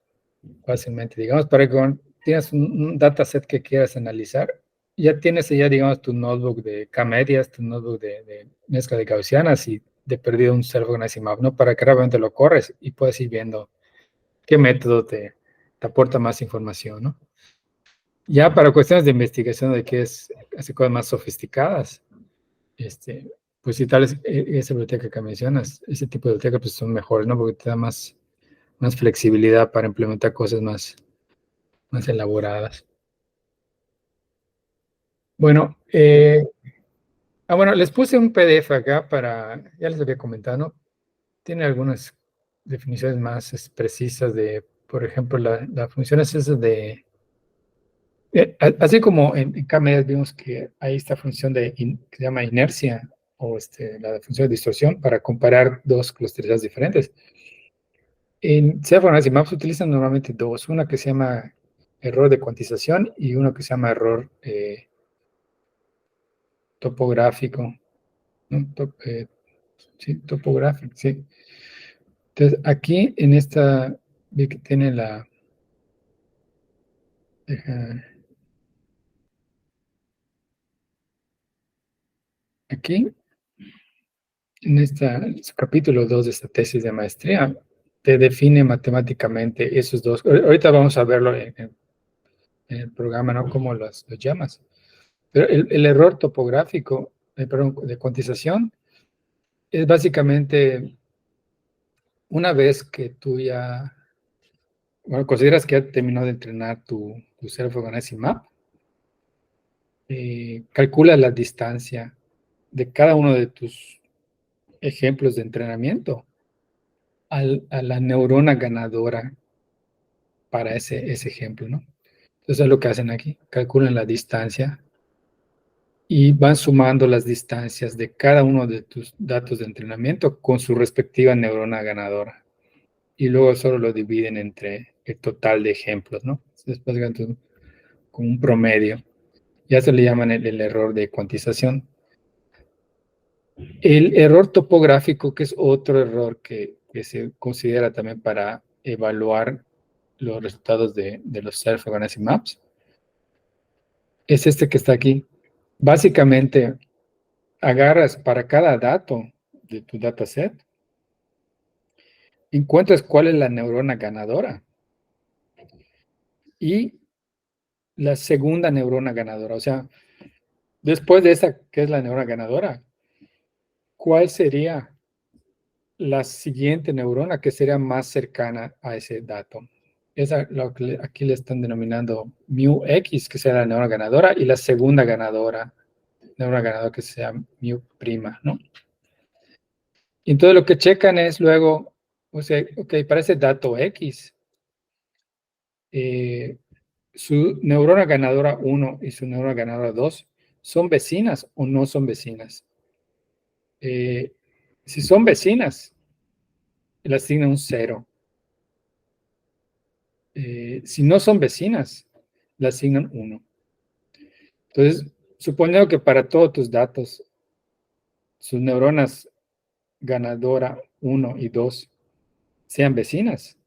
fácilmente. Digamos, para que cuando tienes un dataset que quieras analizar, ya tienes ya, digamos, tu notebook de K-medias, tu notebook de mezcla de gaussianas y de perdido un self-organizing map, ¿no? Para que realmente lo corres y puedas ir viendo qué método te aporta más información, ¿no? Ya para cuestiones de investigación de qué es, hace cosas más sofisticadas, este, pues si tal es esa biblioteca que mencionas, ese tipo de biblioteca pues son mejores, ¿no? Porque te da más flexibilidad para implementar cosas más elaboradas. Bueno, bueno, les puse un PDF acá para, ya les había comentado, ¿no? Tiene algunas definiciones más precisas de, por ejemplo, la función es esa de, así como en KMedes vimos que hay esta función que se llama inercia o la función de distorsión para comparar dos clusterizados diferentes. En Cephron y Maps se utilizan normalmente dos, una que se llama error de cuantización y uno que se llama error topográfico, ¿no? Sí, topográfico, sí. Entonces, aquí en esta, vi que tiene deja- aquí, en su capítulo 2 de esta tesis de maestría, te define matemáticamente esos dos. Ahorita vamos a verlo en el programa, ¿no? Cómo los llamas. Pero el error topográfico, perdón, de cuantización, es básicamente una vez que tú ya, bueno, consideras que ya terminó de entrenar tu Self-Organizing Map, calcula la distancia de cada uno de tus ejemplos de entrenamiento a la neurona ganadora para ese ejemplo, ¿no? Entonces es lo que hacen aquí, calculan la distancia y van sumando las distancias de cada uno de tus datos de entrenamiento con su respectiva neurona ganadora. Y luego solo lo dividen entre el total de ejemplos, ¿no? Entonces, básicamente como un promedio. Ya se le llaman el error de cuantización. El error topográfico, que es otro error que se considera también para evaluar los resultados de los Self-Organizing Maps, es este que está aquí. Básicamente, agarras para cada dato de tu dataset, encuentras cuál es la neurona ganadora y la segunda neurona ganadora. O sea, después de esa, que es la neurona ganadora, ¿cuál sería la siguiente neurona que sería más cercana a ese dato? Esa lo que aquí le están denominando mu x, que sea la neurona ganadora, y la segunda neurona ganadora que sea mu prima, ¿no? Y entonces lo que checan es luego, o sea, ok, para ese dato x, eh, su neurona ganadora uno y su neurona ganadora 2 son vecinas o no son vecinas. Eh, si son vecinas, le asignan un cero. Si no son vecinas, le asignan uno. Entonces, suponiendo que para todos tus datos, sus neuronas ganadora uno y 2 sean vecinas,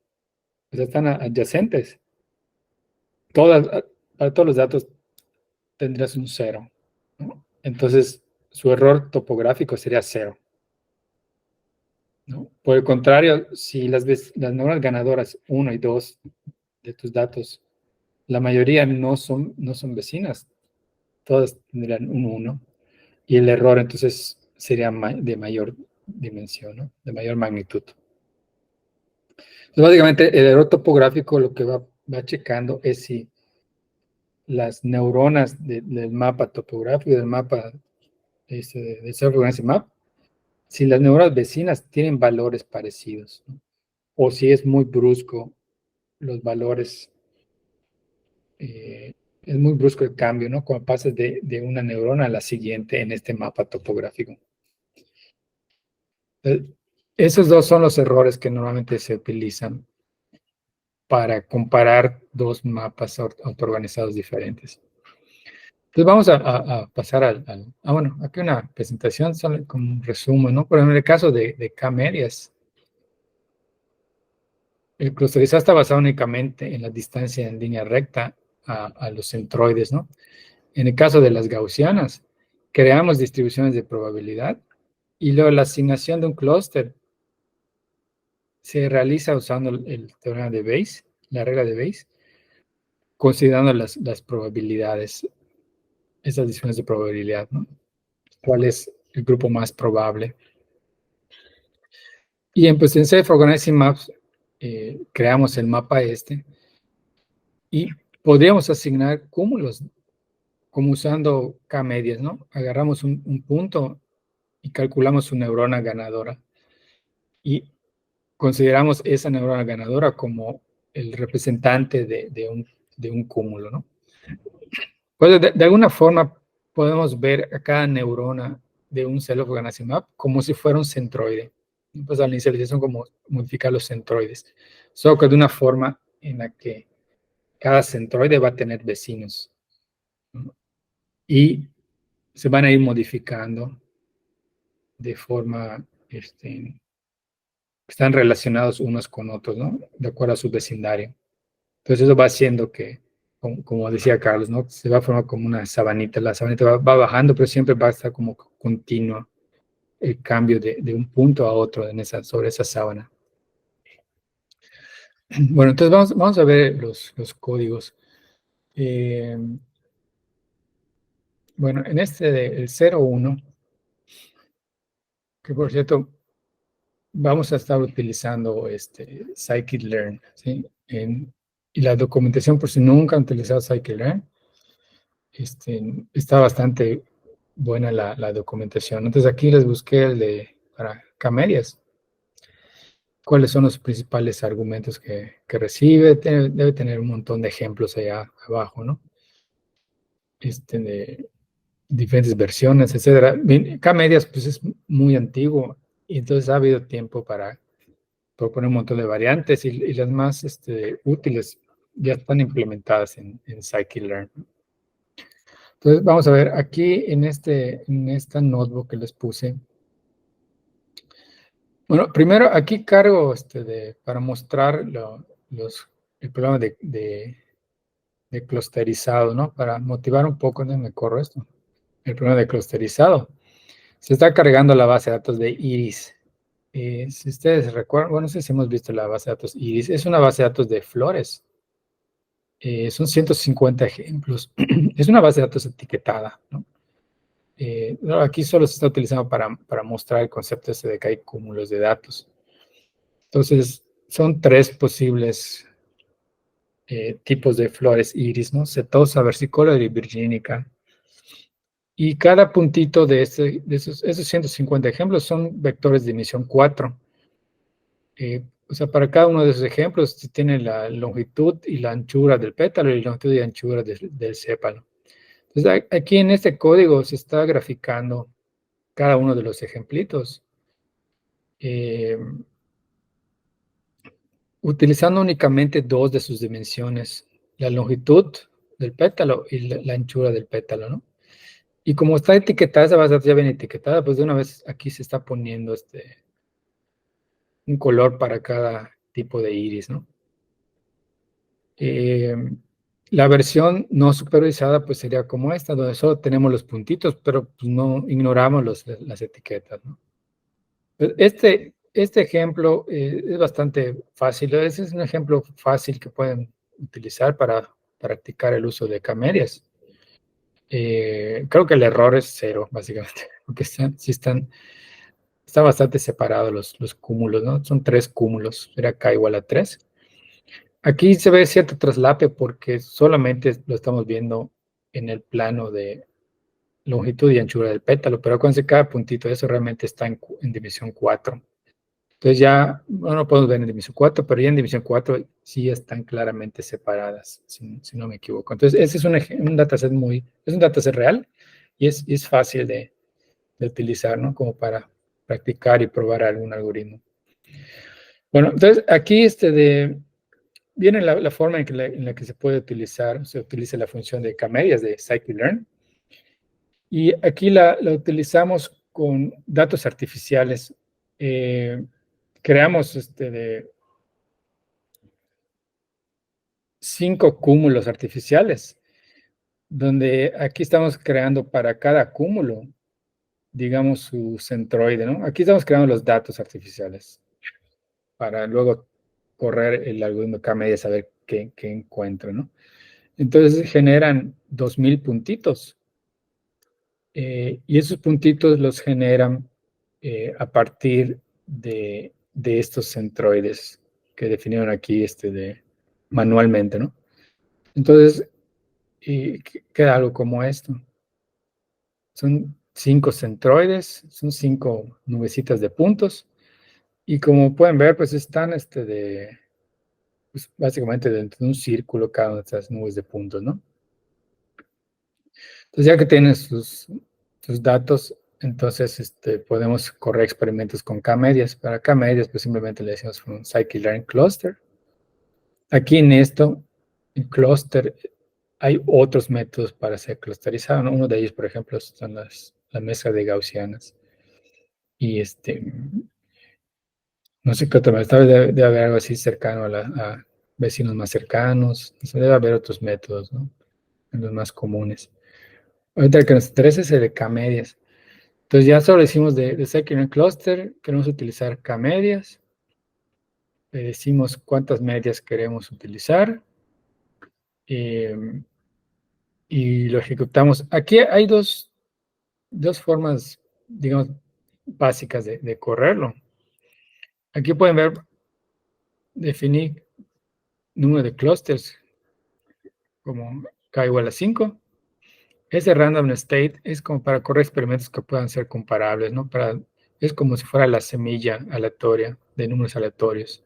o sea, están adyacentes, para todos los datos tendrías un cero, ¿no? Entonces, su error topográfico sería cero, ¿no? Por el contrario, si las neuronas ganadoras uno y 2 de tus datos, la mayoría no son vecinas, todas tendrían un uno. Y el error entonces sería de mayor dimensión, ¿no? De mayor magnitud. Entonces, básicamente, el error topográfico lo que va checando es si las neuronas del mapa topográfico, del mapa del Self-Organizing Map, si las neuronas vecinas tienen valores parecidos, ¿no? O si es muy brusco los valores, es muy brusco el cambio, ¿no? Cuando pasas de una neurona a la siguiente en este mapa topográfico. Esos dos son los errores que normalmente se utilizan para comparar dos mapas autoorganizados diferentes. Entonces vamos a pasar bueno, aquí una presentación, solo como un resumen, ¿no? Por ejemplo, en el caso de K-medias, el clusterizado está basado únicamente en la distancia en línea recta a los centroides, ¿no? En el caso de las gaussianas, creamos distribuciones de probabilidad y luego la asignación de un clúster se realiza usando el teorema de Bayes, la regla de Bayes, considerando las probabilidades, esas distribuciones de probabilidad, ¿no? ¿Cuál es el grupo más probable? Y en Presencia for Organizing Maps creamos el mapa este y podríamos asignar cúmulos como usando K-medias, ¿no? Agarramos un punto y calculamos su neurona ganadora y consideramos esa neurona ganadora como el representante de un cúmulo, ¿no? Pues de alguna forma podemos ver a cada neurona de un self-organizing map como si fuera un centroide. Pues la inicialización como modificar los centroides, solo que de una forma en la que cada centroide va a tener vecinos, ¿no? Y se van a ir modificando de forma, están relacionados unos con otros, ¿no? De acuerdo a su vecindario. Entonces eso va haciendo que, como decía Carlos, ¿no? Se va a formar como una sabanita. La sabanita va bajando, pero siempre va a estar como continuo el cambio de un punto a otro sobre esa sábana. Bueno, entonces vamos a ver los códigos. Bueno, en el 01, que por cierto, vamos a estar utilizando scikit-learn, ¿sí? Y la documentación, por si nunca han utilizado scikit-learn, está bastante buena la documentación. Entonces aquí les busqué para K-medias. ¿Cuáles son los principales argumentos que recibe? Debe tener un montón de ejemplos allá abajo, ¿no? De diferentes versiones, etcétera. K-medias, pues es muy antiguo y entonces ha habido tiempo para proponer un montón de variantes y las más útiles ya están implementadas en scikit-learn. Entonces, vamos a ver, aquí en esta notebook que les puse. Bueno, primero aquí cargo para mostrar el programa de clusterizado, ¿no? Para motivar un poco, ¿no? Me corro esto. El programa de clusterizado. Se está cargando la base de datos de Iris. Si ustedes recuerdan, bueno, no sé si hemos visto la base de datos Iris. Es una base de datos de flores. Son 150 ejemplos. Es una base de datos etiquetada, ¿no? Aquí solo se está utilizando para mostrar el concepto de que hay cúmulos de datos. Entonces, son tres posibles tipos de flores iris, ¿no? Setosa, versicolor y virgínica. Y cada puntito de esos 150 ejemplos son vectores de dimensión 4. O sea, para cada uno de esos ejemplos tiene la longitud y la anchura del pétalo y la longitud y anchura del sépalo. Entonces, aquí en este código se está graficando cada uno de los ejemplitos, utilizando únicamente dos de sus dimensiones, la longitud del pétalo y la anchura del pétalo, ¿no? Y como está etiquetada, esa base de datos ya viene etiquetada, pues de una vez aquí se está poniendo un color para cada tipo de iris, ¿no? La versión no supervisada pues sería como esta, donde solo tenemos los puntitos, pero pues, no ignoramos las etiquetas, ¿no? Este ejemplo es bastante fácil. Ese es un ejemplo fácil que pueden utilizar para practicar el uso de K-medias. Creo que el error es cero, básicamente, porque están bastante separados los cúmulos, ¿no? Son tres cúmulos, era K igual a 3. Aquí se ve cierto traslape porque solamente lo estamos viendo en el plano de longitud y anchura del pétalo, pero acuérdense, cada puntito de eso realmente está en dimensión 4. Entonces ya no lo podemos ver en dimensión 4, pero ya en dimensión 4 sí están claramente separadas, si no me equivoco. Entonces ese es un dataset es un dataset real y es fácil de utilizar, ¿no? Como para practicar y probar algún algoritmo. Bueno, entonces aquí viene la forma en la que se puede utilizar, se utiliza la función de K-medias de scikit-learn. Y aquí la utilizamos con datos artificiales. Creamos de 5 cúmulos artificiales, donde aquí estamos creando para cada cúmulo, digamos, su centroide, ¿no? Aquí estamos creando los datos artificiales para luego correr el algoritmo K-media, saber qué encuentra, ¿no? Entonces generan 2000 puntitos. Y esos puntitos los generan a partir de estos centroides que definieron aquí manualmente, ¿no? Entonces, queda algo como esto. Son 5 centroides, son 5 nubecitas de puntos. Y como pueden ver, pues están pues, básicamente dentro de un círculo cada una de estas nubes de puntos, ¿no? Entonces, ya que tienen sus datos, entonces podemos correr experimentos con K-medias. Para K-medias, pues simplemente le decimos un scikit-learn cluster. Aquí en esto, en cluster, hay otros métodos para hacer clusterizado, ¿no? Uno de ellos, por ejemplo, son la mezcla de gaussianas. Y no sé qué otro más, tal vez debe haber algo así cercano a vecinos más cercanos. Debe haber otros métodos, ¿no? Los más comunes. Ahorita el que nos interesa es el de K-medias. Entonces ya solo decimos de scikit-learn cluster, queremos utilizar K-medias. Le decimos cuántas medias queremos utilizar. Y lo ejecutamos. Aquí hay dos formas, digamos, básicas de correrlo. Aquí pueden ver, definir número de clusters como k igual a 5. Ese random state es como para correr experimentos que puedan ser comparables, ¿no? Es como si fuera la semilla aleatoria de números aleatorios.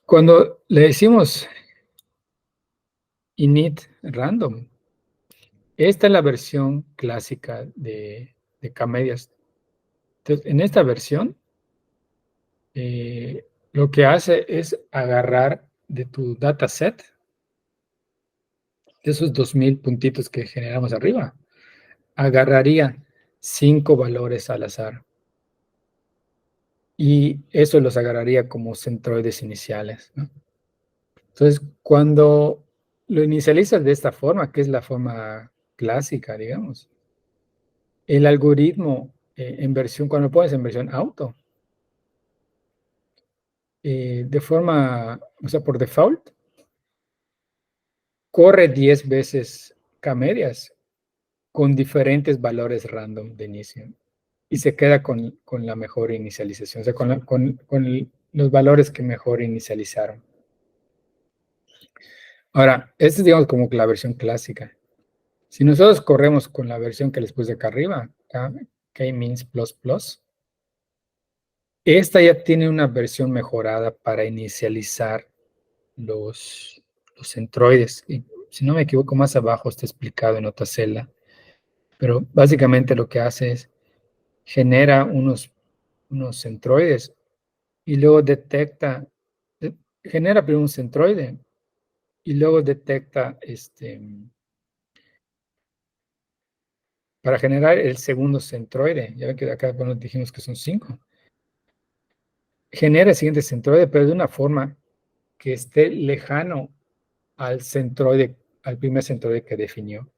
Cuando le decimos init random, esta es la versión clásica de K-medias. Entonces, en esta versión, lo que hace es agarrar de tu dataset, de esos 2000 puntitos que generamos arriba, agarraría 5 valores al azar. Y eso los agarraría como centroides iniciales, ¿no? Entonces, cuando lo inicializas de esta forma, que es la forma clásica, digamos, el algoritmo en versión, cuando lo pones en versión auto, de forma, o sea, por default, corre 10 veces K-medias con diferentes valores random de inicio y se queda con la mejor inicialización, o sea, con los valores que mejor inicializaron. Ahora, esta es, digamos, como la versión clásica. Si nosotros corremos con la versión que les puse acá arriba, K-means++, esta ya tiene una versión mejorada para inicializar los centroides. Y, si no me equivoco, más abajo está explicado en otra celda. Pero básicamente lo que hace es genera unos centroides y luego detecta, genera primero un centroide y luego detecta para generar el segundo centroide. Ya ven que acá bueno, dijimos que son 5. Genera el siguiente centroide, pero de una forma que esté lejano al centroide, al primer centroide que definió.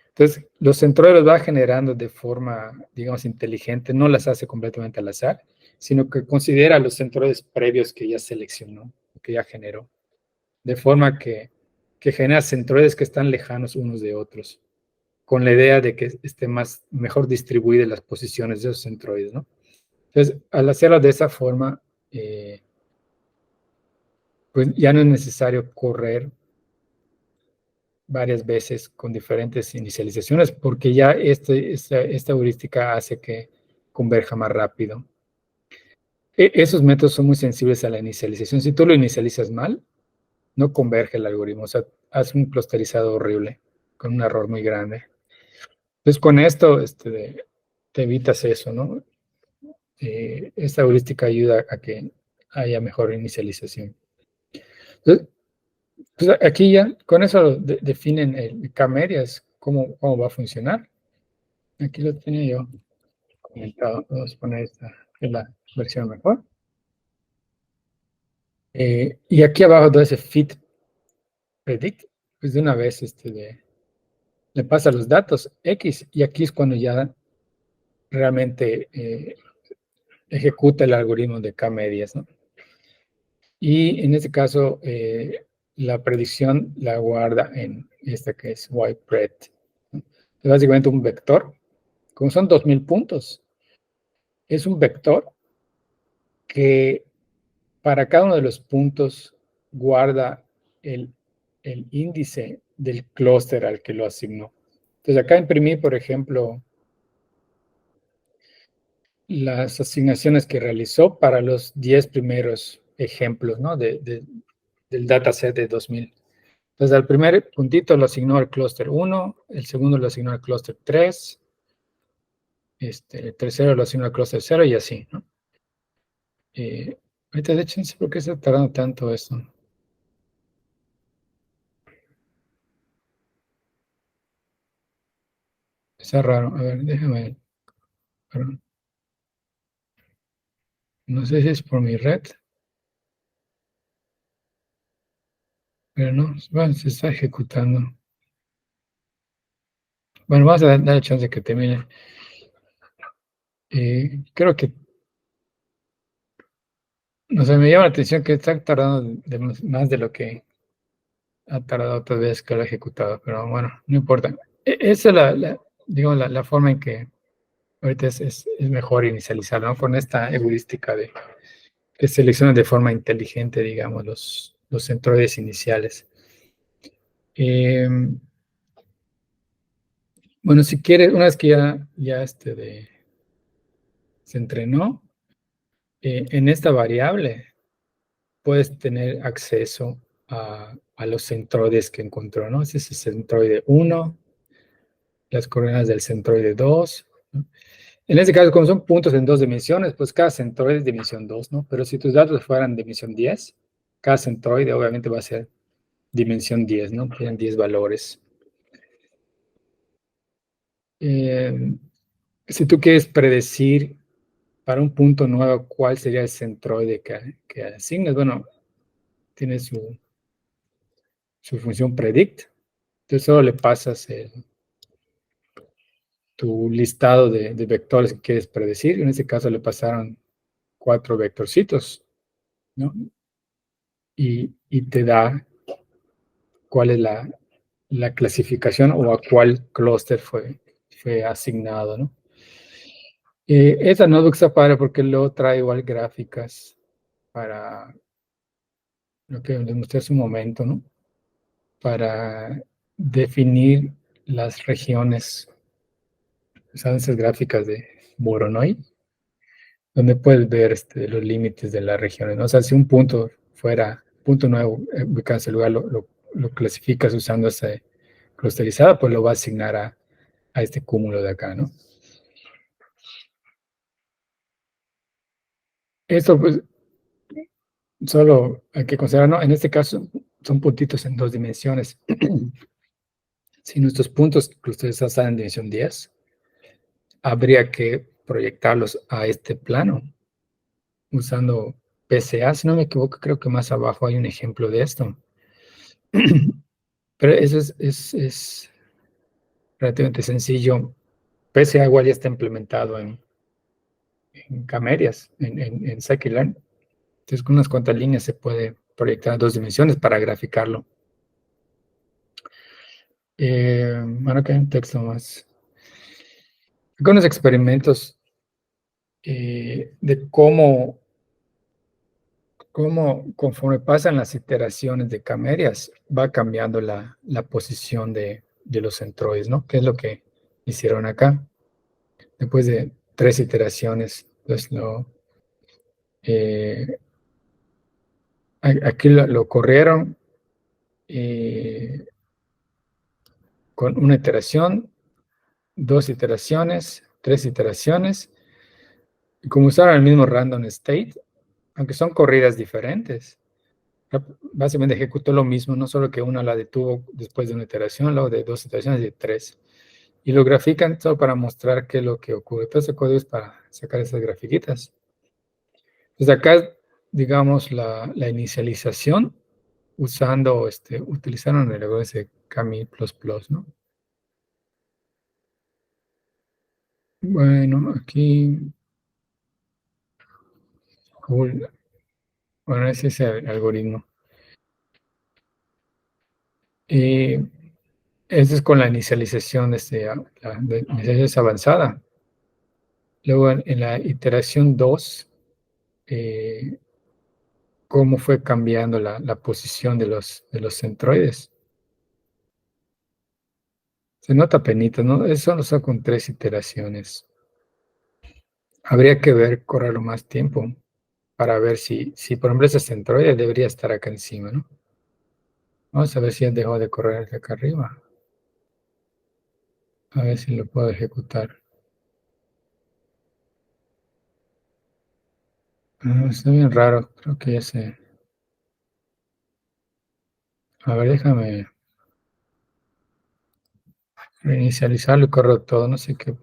Entonces, los centroides los va generando de forma, digamos, inteligente, no las hace completamente al azar, sino que considera los centroides previos que ya seleccionó, que ya generó, de forma que genera centroides que están lejanos unos de otros, con la idea de que esté mejor distribuidas las posiciones de esos centroides, ¿no? Entonces, al hacerlo de esa forma, pues ya no es necesario correr varias veces con diferentes inicializaciones, porque ya esta heurística hace que converja más rápido. Esos métodos son muy sensibles a la inicialización. Si tú lo inicializas mal, no converge el algoritmo, o sea, hace un clusterizado horrible, con un error muy grande. Entonces, con esto te evitas eso, ¿no? Esta heurística ayuda a que haya mejor inicialización. Pues aquí ya, con eso definen el K-medias, cómo va a funcionar. Aquí lo tenía yo comentado. Vamos a poner esta, que es la versión mejor. Y aquí abajo todo ese fit predict, pues de una vez le pasa los datos X y aquí es cuando ya realmente ejecuta el algoritmo de K-medias, ¿no? Y en este caso, la predicción la guarda en esta que es YPred, ¿no? Es básicamente un vector, como son 2000 puntos, es un vector que para cada uno de los puntos guarda el, el índice del clúster al que lo asignó. Entonces acá imprimí, por ejemplo, las asignaciones que realizó para los 10 primeros ejemplos, ¿no? Del dataset de 2000. Entonces, al primer puntito lo asignó al clúster 1, el segundo lo asignó al clúster 3, el tercero lo asignó al clúster 0 y así, ¿no? Ahorita, de hecho, no sé por qué está tardando tanto esto. Está raro. A ver, déjame. Perdón. No sé si es por mi red, pero no. Bueno, se está ejecutando. Bueno, vamos a dar chance de que termine. Creo que, no sé, me llama la atención que está tardando más de lo que ha tardado otras veces que lo ha ejecutado, pero bueno, no importa. Esa es digamos, la forma en que ahorita es mejor inicializar, ¿no? Con esta heurística de que selecciona de forma inteligente, digamos, los centroides iniciales. Bueno, si quieres, una vez que ya se entrenó, en esta variable puedes tener acceso a los centroides que encontró, ¿no? Ese es el centroide 1, las coordenadas del centroide 2, ¿no? En este caso, como son puntos en 2 dimensiones, pues cada centroide es dimensión 2, ¿no? Pero si tus datos fueran dimensión 10, cada centroide obviamente va a ser dimensión 10, ¿no? Tienen 10 valores. Eh, si tú quieres predecir para un punto nuevo cuál sería el centroide que asignes, bueno, tiene su función predict. Entonces solo le pasas tu listado de vectores que quieres predecir. En este caso le pasaron 4 vectorcitos, ¿no? Y te da cuál es la clasificación o a cuál clúster fue asignado, ¿no? Esta notebook está padre porque luego trae igual gráficas para lo que les mostré hace un momento, ¿no? Para definir las regiones. Son esas gráficas de Voronoi, donde puedes ver los límites de las regiones, ¿no? O sea, si un punto fuera, punto nuevo, ubicado en ese lugar, lo clasificas usando ese clusterizado, pues lo va a asignar a este cúmulo de acá, ¿no? Esto, pues, solo hay que considerar, ¿no? En este caso, son puntitos en 2 dimensiones. Si nuestros puntos clusterizados salen en dimensión 10, habría que proyectarlos a este plano usando PCA. Si no me equivoco, creo que más abajo hay un ejemplo de esto. Pero eso es relativamente sencillo. PCA igual ya está implementado en Camerias, en Scikit-learn. Entonces, con unas cuantas líneas se puede proyectar a 2 dimensiones para graficarlo. Bueno, que hay un texto más. Acá unos experimentos de cómo conforme pasan las iteraciones de Camerias, va cambiando la posición de los centroides, ¿no? ¿Qué es lo que hicieron acá? Después de 3 iteraciones, pues eh, aquí lo corrieron con una iteración, 2 iteraciones, 3 iteraciones, y como usaron el mismo random state, aunque son corridas diferentes, básicamente ejecutó lo mismo, no solo que una la detuvo después de una iteración, luego de dos iteraciones y de tres. Y lo grafican solo para mostrar qué es lo que ocurre. Todo ese código es para sacar esas grafiquitas. Entonces acá, digamos, la inicialización usando, utilizaron el algoritmo de Cami++, ¿no? Bueno, aquí, bueno, ese es el algoritmo. Eh, Eso es con la inicialización, de inicialización avanzada. Luego en la iteración 2, eh, cómo fue cambiando la posición de los centroides. Se nota penita, ¿no? Eso solo son con 3 iteraciones. Habría que correrlo más tiempo para ver si por ejemplo, ese centroide debería estar acá encima, ¿no? Vamos a ver si él dejó de correr hacia acá arriba. A ver si lo puedo ejecutar. Está bien raro, creo que ya sé. A ver, déjame reinicializarlo y corro todo. No sé qué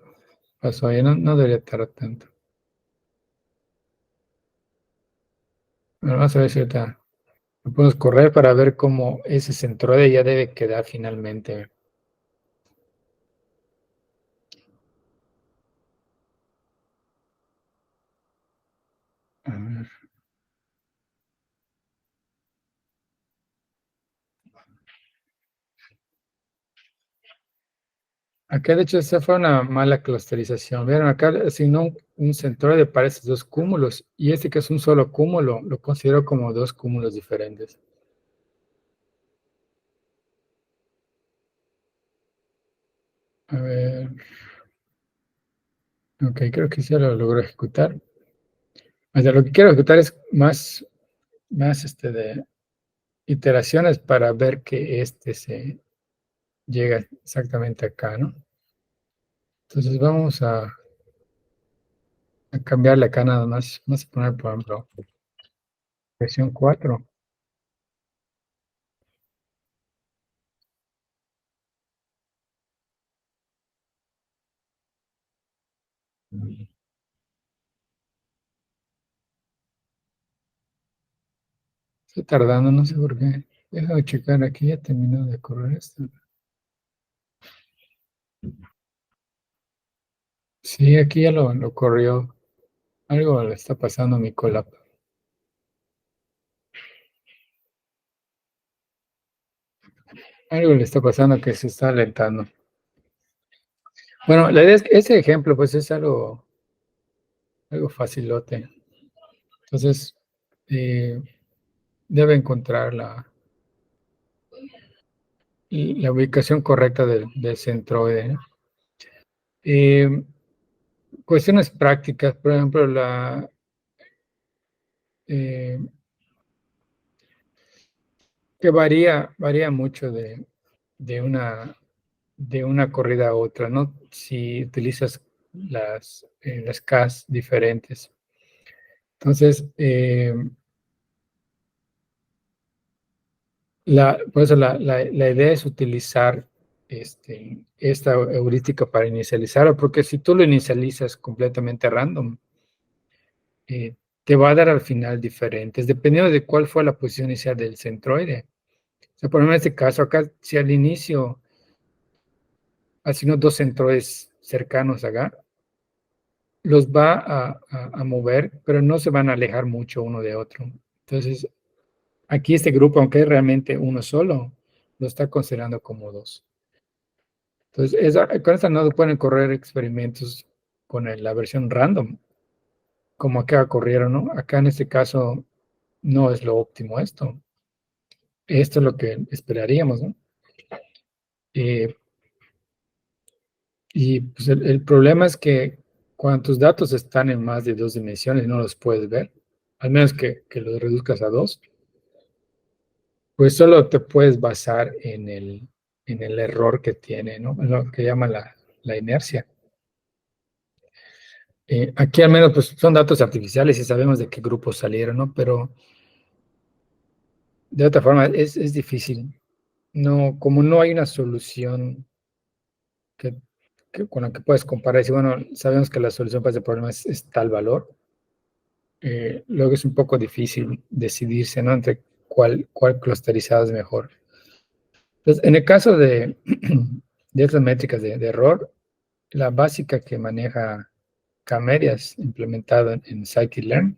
pasó ahí, no debería tardar tanto. Bueno, vamos a ver si ahorita lo podemos correr para ver cómo ese centroide ya debe quedar finalmente. A ver. Acá, de hecho, esa fue una mala clusterización. Vieron, acá asignó un centroide para esos dos cúmulos y este que es un solo cúmulo lo considero como dos cúmulos diferentes. A ver, ok, creo que ya lo logró ejecutar. O sea, lo que quiero ejecutar es más de iteraciones para ver que se llega exactamente acá, ¿no? Entonces vamos a cambiarle acá nada más. Vamos a poner, por ejemplo, versión 4. Está tardando, no sé por qué. Déjame checar aquí, ya terminó de correr esto. Sí, aquí ya lo corrió. Algo le está pasando a mi colap. Algo le está pasando que se está alentando. Bueno, la idea es que ese ejemplo, pues es algo facilote. Entonces, eh, debe encontrar la ubicación correcta del centroide, ¿no? Eh, Cuestiones prácticas, por ejemplo, eh, que varía mucho de una, de una corrida a otra, ¿no? Si utilizas las CAS diferentes. Entonces, por eso la idea es utilizar esta heurística para inicializarlo, porque si tú lo inicializas completamente random, eh, te va a dar al final diferentes, dependiendo de cuál fue la posición inicial del centroide. O sea, por ejemplo, en este caso, acá, si al inicio haciendo dos centroides cercanos acá, los va a mover, pero no se van a alejar mucho uno de otro. Entonces, aquí este grupo, aunque es realmente uno solo, lo está considerando como dos. Entonces, con esta no pueden correr experimentos con la versión random, como acá corrieron, ¿no? Acá en este caso no es lo óptimo esto. Esto es lo que esperaríamos, ¿no? Eh, y pues el problema es que cuando tus datos están en más de dos dimensiones no los puedes ver, al menos que los reduzcas a dos, pues solo te puedes basar en el error que tiene, ¿no? En lo que llama la inercia. Aquí al menos pues son datos artificiales y sabemos de qué grupos salieron, ¿no? Pero De otra forma, es difícil. No, como no hay una solución que, con la que puedes comparar, y decir, bueno, sabemos que la solución para ese problema es tal valor, luego es un poco difícil decidirse, ¿no? Entre cuál clusterizado es mejor. Entonces, en el caso de estas métricas de error, la básica que maneja K-medias implementado en scikit-learn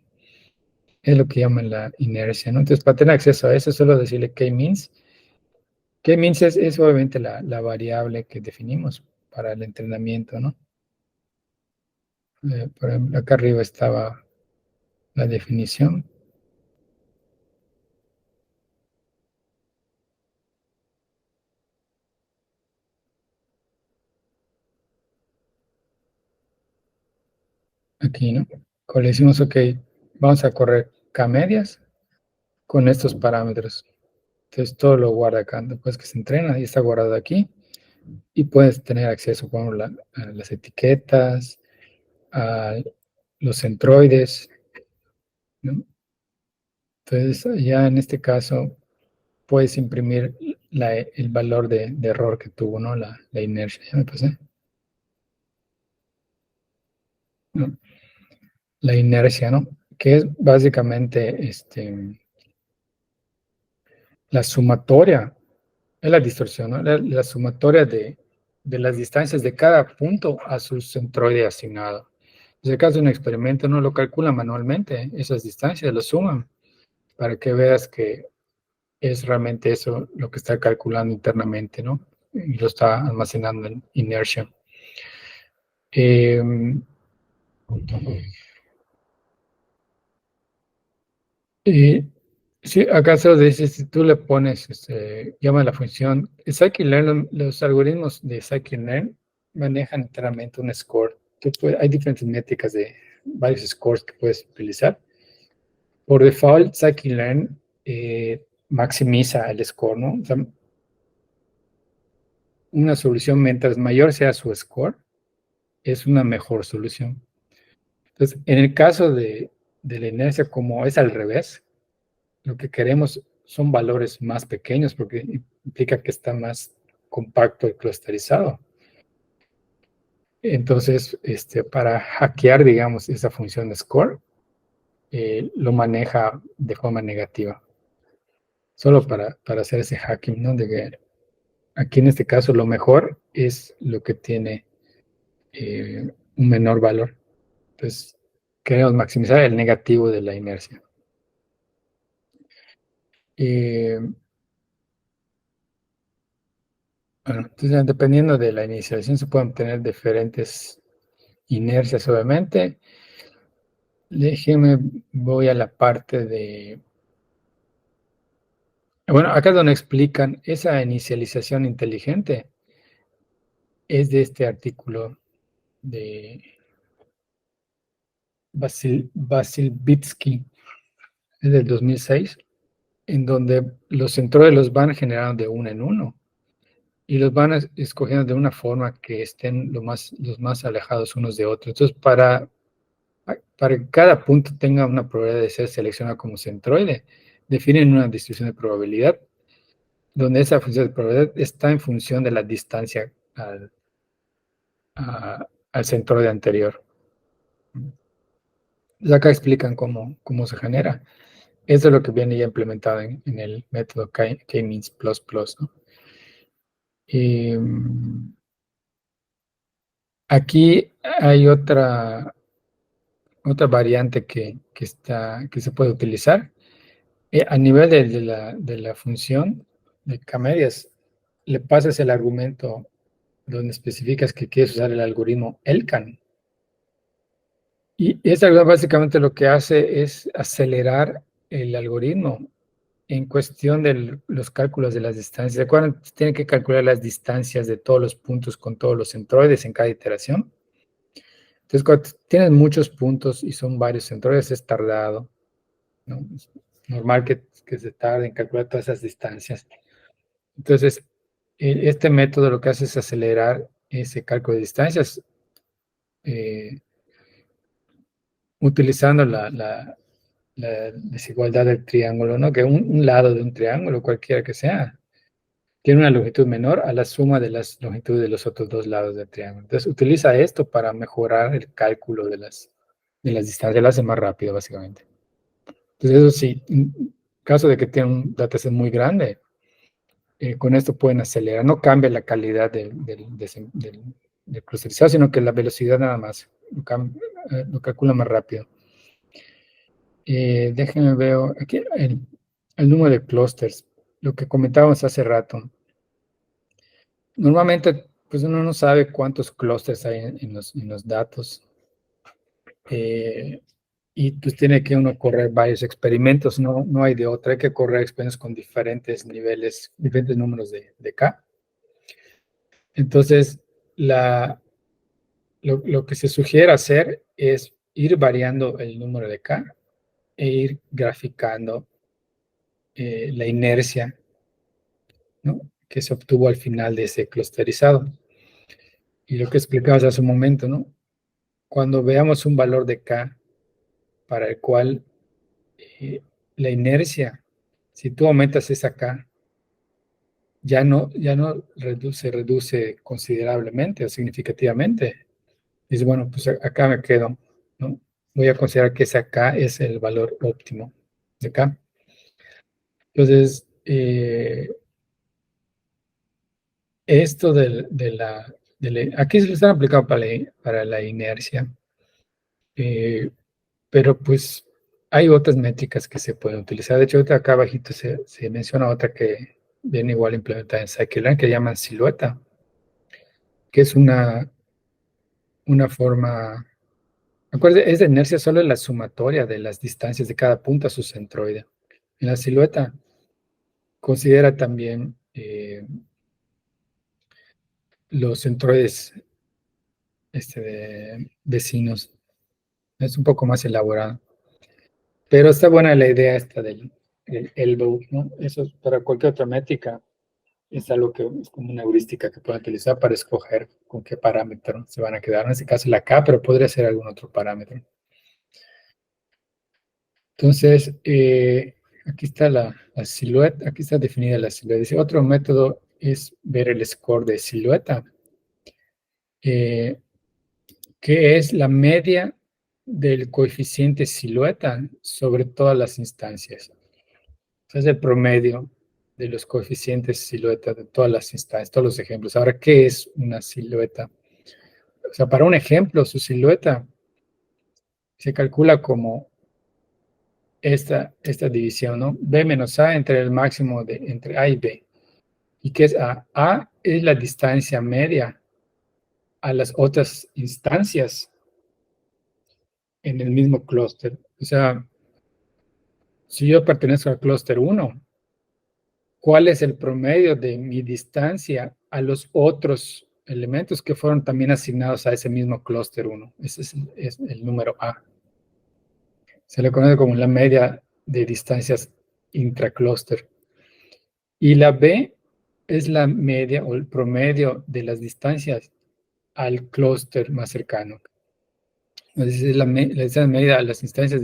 es lo que llaman la inercia, ¿no? Entonces, para tener acceso a eso, solo decirle k-means. K-means es obviamente la variable que definimos para el entrenamiento, ¿no? Por ejemplo, acá arriba estaba la definición. Aquí, ¿no? Cuando le decimos, ok, vamos a correr K-medias con estos parámetros. Entonces, todo lo guarda acá. Después que se entrena, y está guardado aquí. Y puedes tener acceso, por ejemplo, a las etiquetas, a los centroides, ¿no? Entonces, ya en este caso, puedes imprimir el valor de error que tuvo, ¿no? La inercia. ¿Ya me pasé? ¿No? La inercia, ¿no? Que es básicamente la sumatoria, es la distorsión, ¿no? La sumatoria de las distancias de cada punto a su centroide asignado. En el caso de un experimento, no lo calcula manualmente, esas distancias lo suman para que veas que es realmente eso lo que está calculando internamente, ¿no? Y lo está almacenando en inercia. Eh, y si acaso dices, si tú le pones, llama la función, scikit-learn, los algoritmos de scikit-learn manejan enteramente un score. Hay diferentes métricas de varios scores que puedes utilizar. Por default, scikit-learn maximiza el score, ¿no? O sea, una solución, mientras mayor sea su score, es una mejor solución. Entonces, en el caso de la inercia, como es al revés, lo que queremos son valores más pequeños porque implica que está más compacto y clusterizado. Entonces, para hackear, digamos, esa función de score, lo maneja de forma negativa, solo para hacer ese hacking, ¿no? De que aquí en este caso lo mejor es lo que tiene un menor valor. Entonces, queremos maximizar el negativo de la inercia. Eh, bueno, entonces, dependiendo de la inicialización, se pueden obtener diferentes inercias, obviamente. Déjeme, voy a la parte de... Bueno, acá es donde explican esa inicialización inteligente. Es de este artículo de Vasilbitsky, es del 2006, en donde los centroides los van generando de uno en uno y los van escogiendo de una forma que estén los más alejados unos de otros. Entonces, para que cada punto tenga una probabilidad de ser seleccionado como centroide, definen una distribución de probabilidad, donde esa función de probabilidad está en función de la distancia al centroide anterior. Entonces acá explican cómo se genera. Eso es lo que viene ya implementado en el método K-means++, ¿no? Y, aquí hay otra variante que se puede utilizar. A nivel de la función de K-medias, le pasas el argumento donde especificas que quieres usar el algoritmo ELCAN. Y esta algoritmo básicamente lo que hace es acelerar el algoritmo en cuestión de los cálculos de las distancias. ¿Se acuerdan? Tienen que calcular las distancias de todos los puntos con todos los centroides en cada iteración. Entonces, cuando tienes muchos puntos y son varios centroides, es tardado, ¿no? Es normal que se tarde en calcular todas esas distancias. Entonces, este método lo que hace es acelerar ese cálculo de distancias eh, utilizando la desigualdad del triángulo, ¿no? Que un lado de un triángulo, cualquiera que sea, tiene una longitud menor a la suma de las longitudes de los otros dos lados del triángulo. Entonces, utiliza esto para mejorar el cálculo de las distancias, lo hace más rápido, básicamente. Entonces, eso sí, en caso de que tenga un dataset muy grande, con esto pueden acelerar. No cambia la calidad del clusterizado, sino que la velocidad nada más lo calcula más rápido. Déjenme ver aquí el número de clusters, lo que comentábamos hace rato. Normalmente, pues uno no sabe cuántos clusters hay en los datos. Y pues tiene que uno correr varios experimentos, no hay de otra, hay que correr experimentos con diferentes niveles, diferentes números de K. Entonces, lo que se sugiere hacer es ir variando el número de K e ir graficando la inercia, ¿no?, que se obtuvo al final de ese clusterizado. Y lo que explicabas hace un momento, ¿no? Cuando veamos un valor de K para el cual la inercia, si tú aumentas esa K, se reduce considerablemente o significativamente. Dices, bueno, pues acá me quedo, ¿no? Voy a considerar que esa K es el valor óptimo de K. Entonces, esto aquí se lo están aplicando para la inercia, pero pues hay otras métricas que se pueden utilizar. De hecho, acá abajito se menciona otra que viene igual implementada en Scikit-learn, que llaman silueta, que es una forma, acuérdense, es de inercia solo la sumatoria de las distancias de cada punto a su centroide. En la silueta considera también los centroides vecinos. Es un poco más elaborado. Pero está buena la idea esta del elbow, ¿no? Eso es para cualquier otra métrica. Es algo que es como una heurística que pueden utilizar para escoger con qué parámetro se van a quedar. En este caso la K, pero podría ser algún otro parámetro. Entonces, aquí está la silueta, aquí está definida la silueta. Dice, otro método es ver el score de silueta, que es la media del coeficiente silueta sobre todas las instancias. Es el promedio de los coeficientes silueta de todas las instancias, todos los ejemplos. Ahora, ¿qué es una silueta? O sea, para un ejemplo, su silueta se calcula como esta división, ¿no? B menos A entre el máximo entre A y B. ¿Y qué es A? A es la distancia media a las otras instancias en el mismo clúster. O sea, si yo pertenezco al clúster 1, ¿cuál es el promedio de mi distancia a los otros elementos que fueron también asignados a ese mismo clúster 1? Ese es el número A. Se le conoce como la media de distancias intraclúster. Y la B es la media o el promedio de las distancias al clúster más cercano. Entonces es la distancia media a las instancias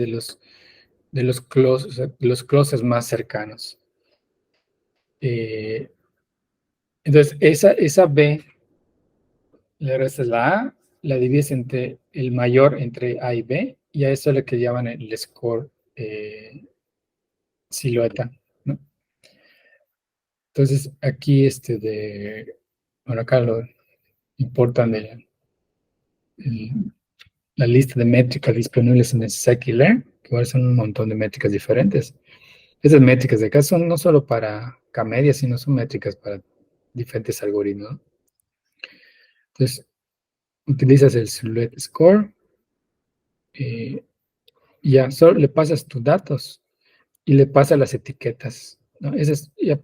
los clústeres más cercanos. Entonces, esa B, le restas la A, la divides entre el mayor entre A y B, y a eso es lo que llaman el score silueta, ¿no? Entonces, aquí bueno, acá lo importan la lista de métricas disponibles en el scikit-learn, que ahora son un montón de métricas diferentes. Esas métricas de acá son no solo para K-media, sino son métricas para diferentes algoritmos, ¿no? Entonces, utilizas el Silhouette Score, y ya solo le pasas tus datos y le pasas las etiquetas, ¿no? Esa es ya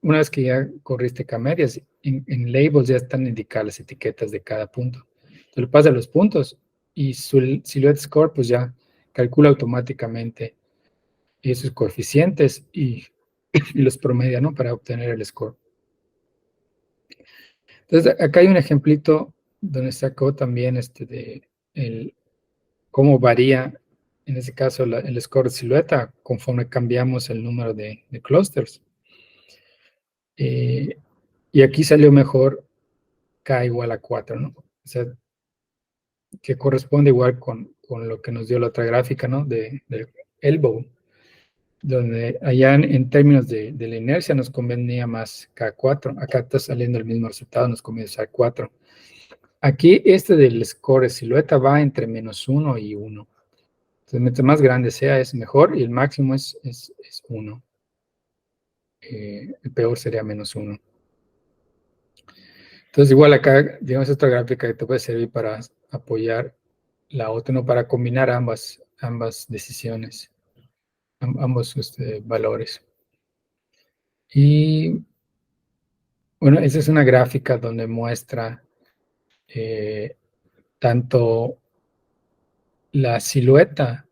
una vez que ya corriste K-medias, en labels ya están indicadas las etiquetas de cada punto. Entonces le pasas los puntos y su Silhouette Score pues ya calcula automáticamente esos coeficientes y los promedia, ¿no?, para obtener el score. Entonces, acá hay un ejemplito donde sacó también cómo varía en ese caso el score de silueta, conforme cambiamos el número de clusters. Y aquí salió mejor K igual a 4, ¿no? O sea, que corresponde igual con lo que nos dio la otra gráfica, ¿no? Del elbow, donde allá en términos de la inercia nos convenía más K4. Acá está saliendo el mismo resultado, nos conviene usar 4. Aquí este del score de silueta va entre -1 y 1. Entonces, mientras más grande sea, es mejor, y el máximo es 1. El peor sería -1. Entonces, igual acá, digamos, esta gráfica que te puede servir para apoyar la otra, no, para combinar ambas decisiones, ambos valores. Y bueno, esa es una gráfica donde muestra tanto la silueta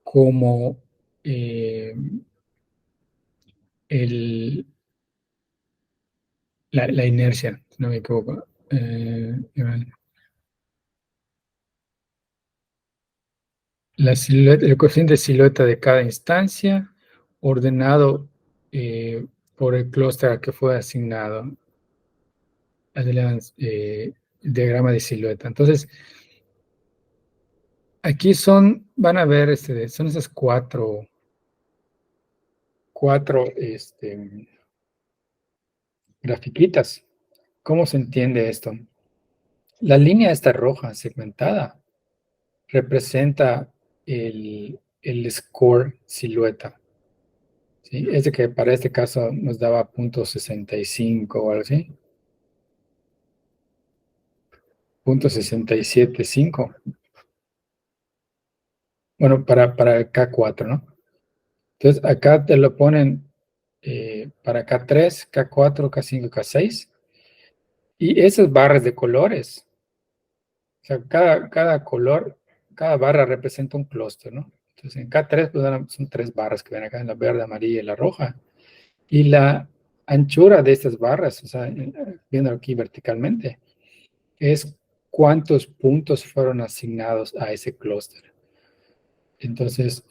como eh, el, la inercia, si no me equivoco. La silueta, el coeficiente de silueta de cada instancia, ordenado por el clúster al que fue asignado. El diagrama de silueta. Entonces, aquí van a ver, son esas cuatro grafiquitas. ¿Cómo se entiende esto? La línea esta roja segmentada representa el score silueta. ¿Sí? Es de que para este caso nos daba .65 o algo así. .675. Bueno, para el K4, ¿no? Entonces acá te lo ponen para K3, K4, K5, K6. Y esas barras de colores, o sea, cada color, cada barra representa un clúster, ¿no? Entonces en K3 pues, son 3 barras que ven acá, en la verde, amarilla y la roja. Y la anchura de estas barras, o sea, viendo aquí verticalmente, es cuántos puntos fueron asignados a ese clúster. Entonces,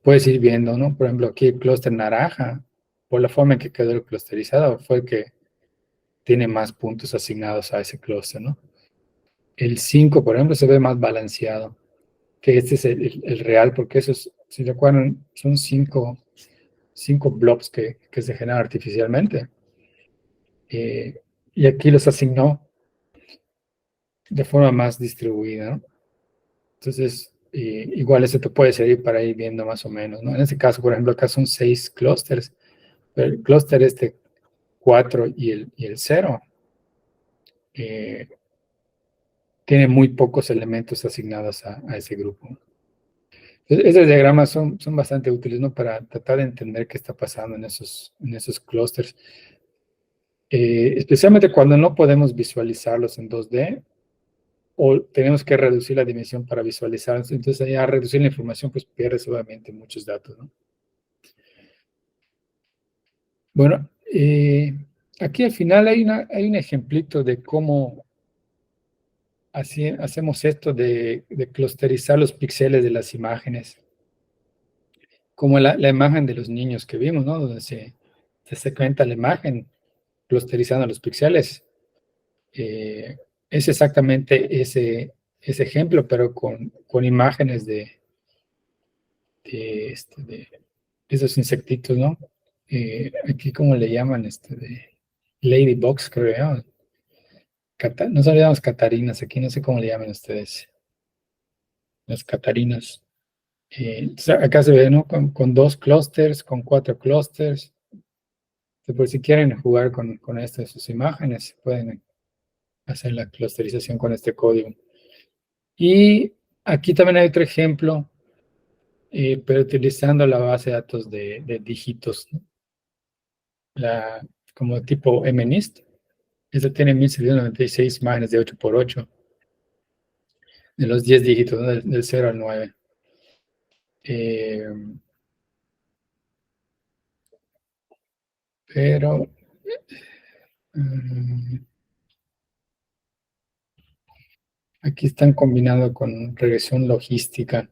puedes ir viendo, ¿no? Por ejemplo, aquí el clúster naranja, por la forma en que quedó el clusterizado, fue el que tiene más puntos asignados a ese clúster, ¿no? El 5, por ejemplo, se ve más balanceado, que este es el real, porque esos, si recuerdan, son cinco blobs que se generan artificialmente. Y aquí los asignó de forma más distribuida, ¿no? Entonces, igual eso te puede servir para ir viendo más o menos, ¿no? En este caso, por ejemplo, acá son 6 clústeres, pero el clúster 4 y el 0 tiene muy pocos elementos asignados a ese grupo. Entonces, esos diagramas son bastante útiles, ¿no? Para tratar de entender qué está pasando en esos clústeres. Especialmente cuando no podemos visualizarlos en 2D o tenemos que reducir la dimensión para visualizarlos. Entonces, ya reducir la información, pues pierdes obviamente muchos datos, ¿no? Bueno, aquí al final hay un ejemplito de cómo hacemos esto de clusterizar los píxeles de las imágenes, como la imagen de los niños que vimos, ¿no? Donde se segmenta la imagen clusterizando los píxeles. Es exactamente ese ejemplo, pero con imágenes de esos insectitos, ¿no? Aquí, ¿cómo le llaman? De ladybugs, creo. No sabíamos catarinas, aquí no sé cómo le llaman ustedes. Las catarinas. Entonces acá se ve, ¿no? Con 2 clústeres, con 4 clústeres. Por si quieren jugar con estas sus imágenes, pueden hacer la clusterización con este código. Y aquí también hay otro ejemplo, pero utilizando la base de datos de dígitos, ¿no? Como tipo MNIST. Esta tiene 1796 imágenes de 8x8, de los 10 dígitos, ¿no? Del 0 al 9. Pero aquí están combinando con regresión logística.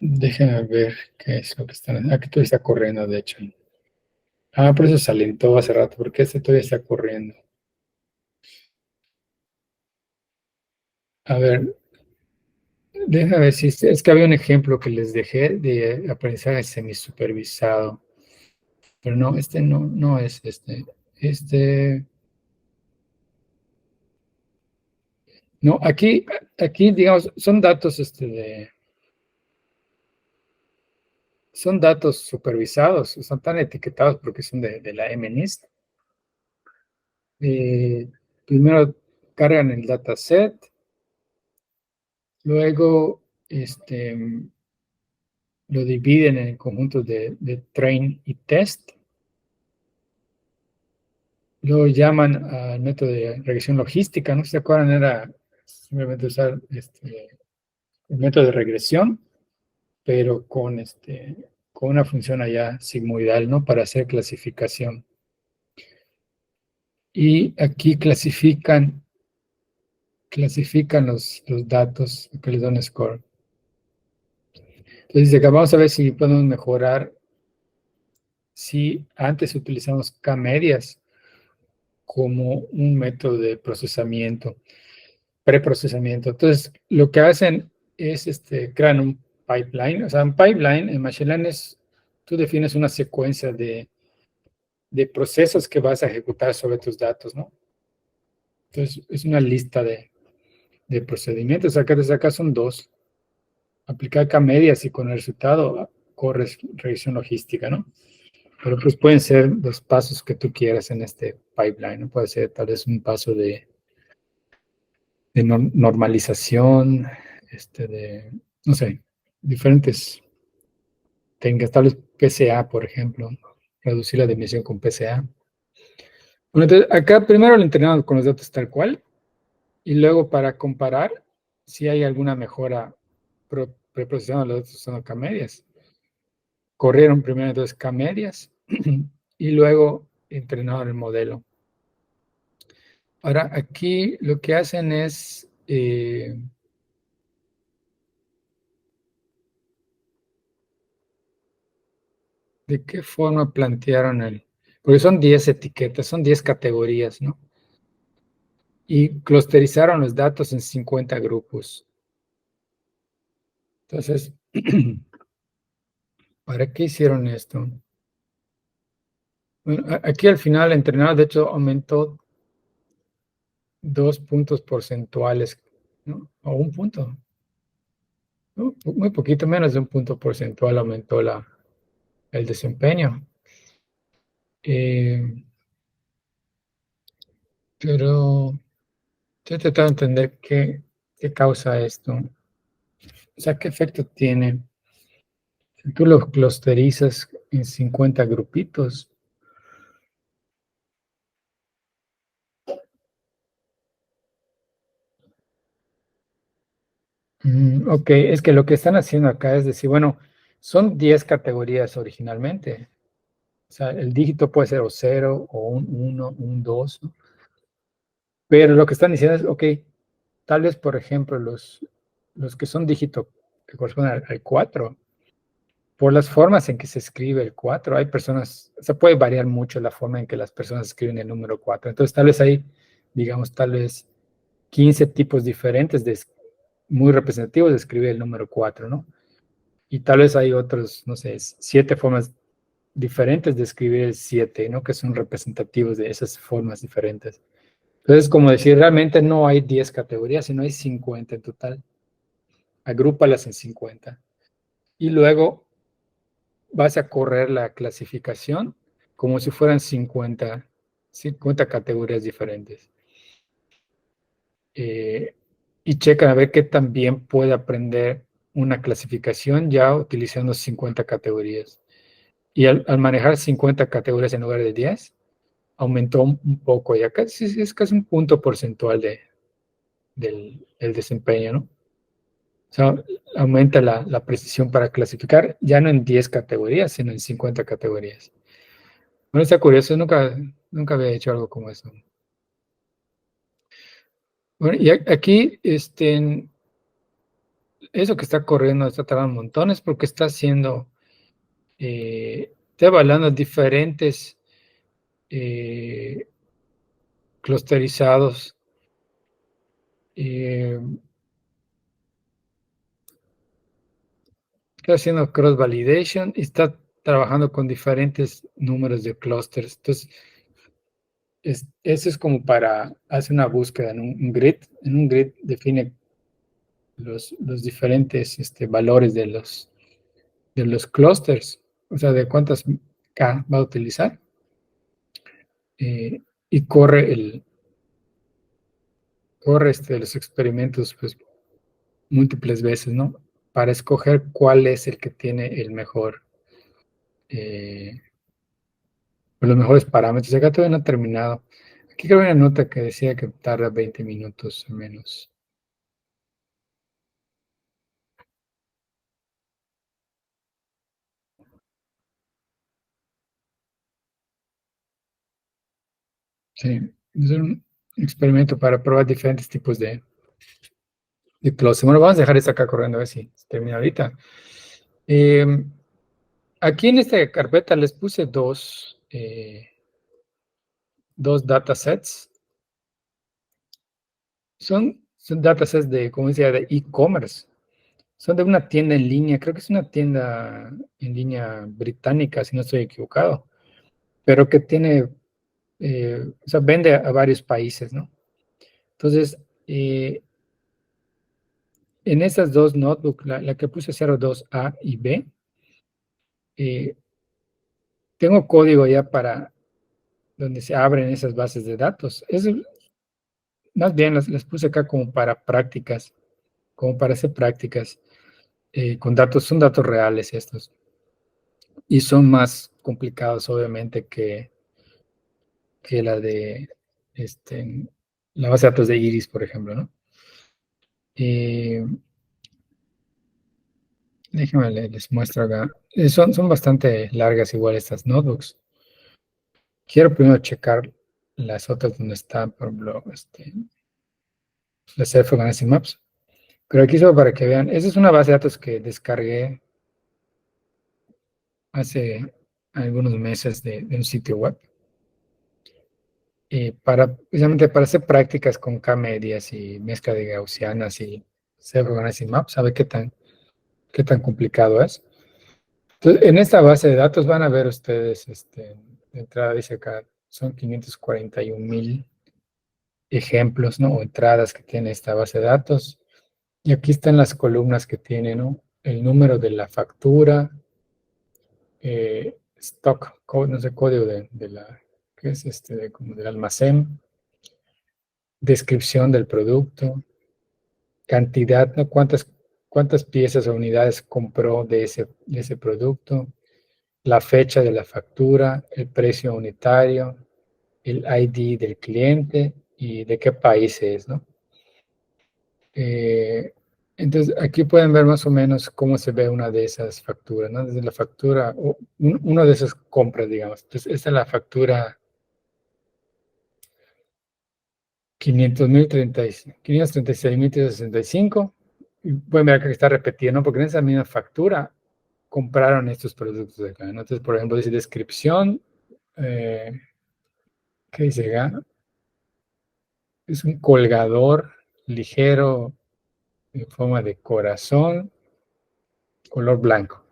Déjame ver qué es lo que están haciendo. Aquí todavía está corriendo, de hecho. Ah, por eso se alentó hace rato, porque este todavía está corriendo. A ver, déjame ver si es que había un ejemplo que les dejé de aprendizaje semisupervisado. Pero no, este no es este. Este, no, aquí, digamos, son datos son datos supervisados, son tan etiquetados porque son de la MNIST. Eh, Primero cargan el dataset, luego lo dividen en conjuntos de train y test, luego llaman al método de regresión logística, ¿no se acuerdan? Era simplemente usar el método de regresión, pero con una función allá sigmoidal, ¿no? Para hacer clasificación. Y aquí clasifican los datos que les da un score. Entonces, acá vamos a ver si podemos mejorar si antes utilizamos K-medias como un método de procesamiento, preprocesamiento. Entonces, lo que hacen es crean un pipeline. O sea, un pipeline en Machine Learning tú defines una secuencia de procesos que vas a ejecutar sobre tus datos, ¿no? Entonces, es una lista de procedimientos. Acá desde acá son dos. Aplicar K-medias y con el resultado corres revisión logística, ¿no? Pero pues pueden ser los pasos que tú quieras en este pipeline, ¿no? Puede ser tal vez un paso de normalización, no sé, diferentes técnicas, tal vez PCA, por ejemplo, reducir la dimensión con PCA. Bueno, entonces acá primero lo entrenamos con los datos tal cual y luego para comparar si hay alguna mejora preprocesando los datos usando K-medias. Corrieron primero entonces K-medias y luego entrenaron el modelo. Ahora, aquí lo que hacen es, ¿de qué forma plantearon porque son 10 etiquetas, son 10 categorías, ¿no? Y clusterizaron los datos en 50 grupos. Entonces, ¿para qué hicieron esto? Bueno, aquí al final el entrenador, de hecho, aumentó 2 puntos porcentuales, ¿no? O un punto, ¿no? Muy poquito menos de un punto porcentual aumentó el desempeño. Eh, pero estoy tratando de entender qué causa esto. O sea, qué efecto tiene. Si tú los clusterizas en 50 grupitos. Ok, es que lo que están haciendo acá es decir, bueno, son 10 categorías originalmente. O sea, el dígito puede ser o 0, o un 1, un 2, ¿no? Pero lo que están diciendo es, ok, tal vez, por ejemplo, los que son dígito que corresponden al 4, por las formas en que se escribe el 4, hay personas, o sea, puede variar mucho la forma en que las personas escriben el número 4. Entonces, tal vez hay, digamos, tal vez 15 tipos diferentes muy representativos de escribir el número 4, ¿no? Y tal vez hay otros, no sé, 7 formas diferentes de escribir el 7, ¿no? Que son representativos de esas formas diferentes. Entonces, como decir, realmente no hay 10 categorías, sino hay 50 en total. Agrúpalas en 50. Y luego vas a correr la clasificación como si fueran 50 categorías diferentes. Y checan a ver qué también puede aprender una clasificación ya utilizando 50 categorías. Y al manejar 50 categorías en lugar de 10, aumentó un poco, ya casi es casi un punto porcentual del desempeño, ¿no? O sea, aumenta la precisión para clasificar ya no en 10 categorías, sino en 50 categorías. Bueno, está curioso, nunca había hecho algo como eso. Bueno, y aquí eso que está corriendo está tardando montones porque está haciendo, está evaluando diferentes clusterizados. eh, Está haciendo cross validation y está trabajando con diferentes números de clusters. Entonces, eso es como para hacer una búsqueda en un grid. En un grid define los diferentes valores de los clusters, o sea, de cuántas K va a utilizar, y corre los experimentos pues, múltiples veces, ¿no? Para escoger cuál es el que tiene eh, los mejores parámetros. Acá todavía no he terminado. Aquí creo que una nota que decía que tarda 20 minutos o menos. Sí, es un experimento para probar diferentes tipos de close. Bueno, vamos a dejar esto acá corriendo a ver si se termina ahorita. Eh, Aquí en esta carpeta les puse dos datasets. Son datasets de, como decía, de e-commerce. Son de una tienda en línea, creo que es una tienda en línea británica, si no estoy equivocado, pero que tiene, o sea, vende a varios países, ¿no? Entonces, en esas dos notebooks, la que puse 02A y B, eh, tengo código ya para donde se abren esas bases de datos. Más bien las puse acá como para prácticas, como para hacer prácticas con datos, son datos reales estos. Y son más complicados, obviamente, que la base de datos de Iris, por ejemplo, ¿no? Eh, Déjenme les muestro acá. Son bastante largas igual estas notebooks. Quiero primero checar las otras donde están, por ejemplo, las Self-Organizing Maps. Pero aquí solo para que vean, esa es una base de datos que descargué hace algunos meses de un sitio web. Precisamente para hacer prácticas con K-medias y mezcla de gaussianas y Self-Organizing Maps, sabe qué tan complicado es. Entonces, en esta base de datos van a ver ustedes, de entrada dice acá, son 541,000 ejemplos, ¿no? O entradas que tiene esta base de datos. Y aquí están las columnas que tiene, ¿no? El número de la factura, stock code, no sé, código ¿qué es como del almacén, descripción del producto, cantidad, ¿no? Cuántas piezas o unidades compró de ese producto, la fecha de la factura, el precio unitario, el ID del cliente y de qué país es, ¿no? Eh, entonces, aquí pueden ver más o menos cómo se ve una de esas facturas, ¿no? Desde la factura, una de esas compras, digamos. Entonces, esta es la factura 536,365. Y pueden ver acá que está repetido, ¿no? Porque en esa misma factura compraron estos productos de acá, ¿no? Entonces, por ejemplo, dice descripción, eh, ¿qué dice acá? Es un colgador ligero en forma de corazón, color blanco.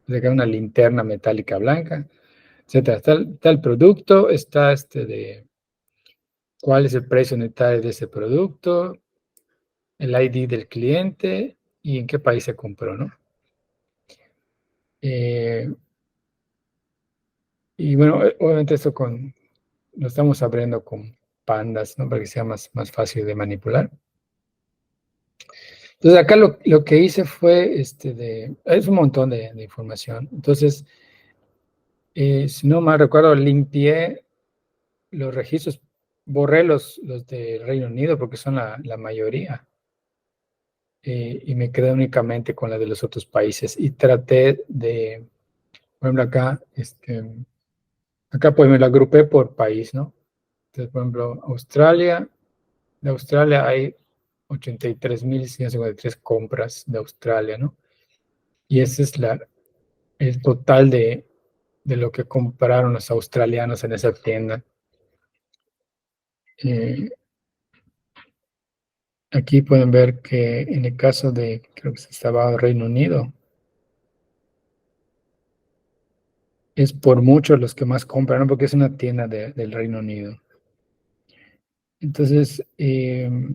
De acá una linterna metálica blanca, etcétera. Está el producto, está de cuál es el precio unitario de ese producto, el ID del cliente y en qué país se compró, ¿no? Eh, y bueno, obviamente esto lo estamos abriendo con pandas, ¿no? Para que sea más fácil de manipular. Entonces acá lo que hice fue, es un montón de información. Entonces, si no mal recuerdo, limpié los registros, borré los de Reino Unido porque son la mayoría, y me quedé únicamente con la de los otros países y traté por ejemplo, acá pues me lo agrupé por país, ¿no? Entonces, por ejemplo, de Australia hay 83.153 compras de Australia, ¿no? Y ese es el total de lo que compraron los australianos en esa tienda. Eh, Aquí pueden ver que en el caso de, creo que estaba Reino Unido, es por mucho los que más compran, ¿no? Porque es una tienda del Reino Unido. Entonces, digo,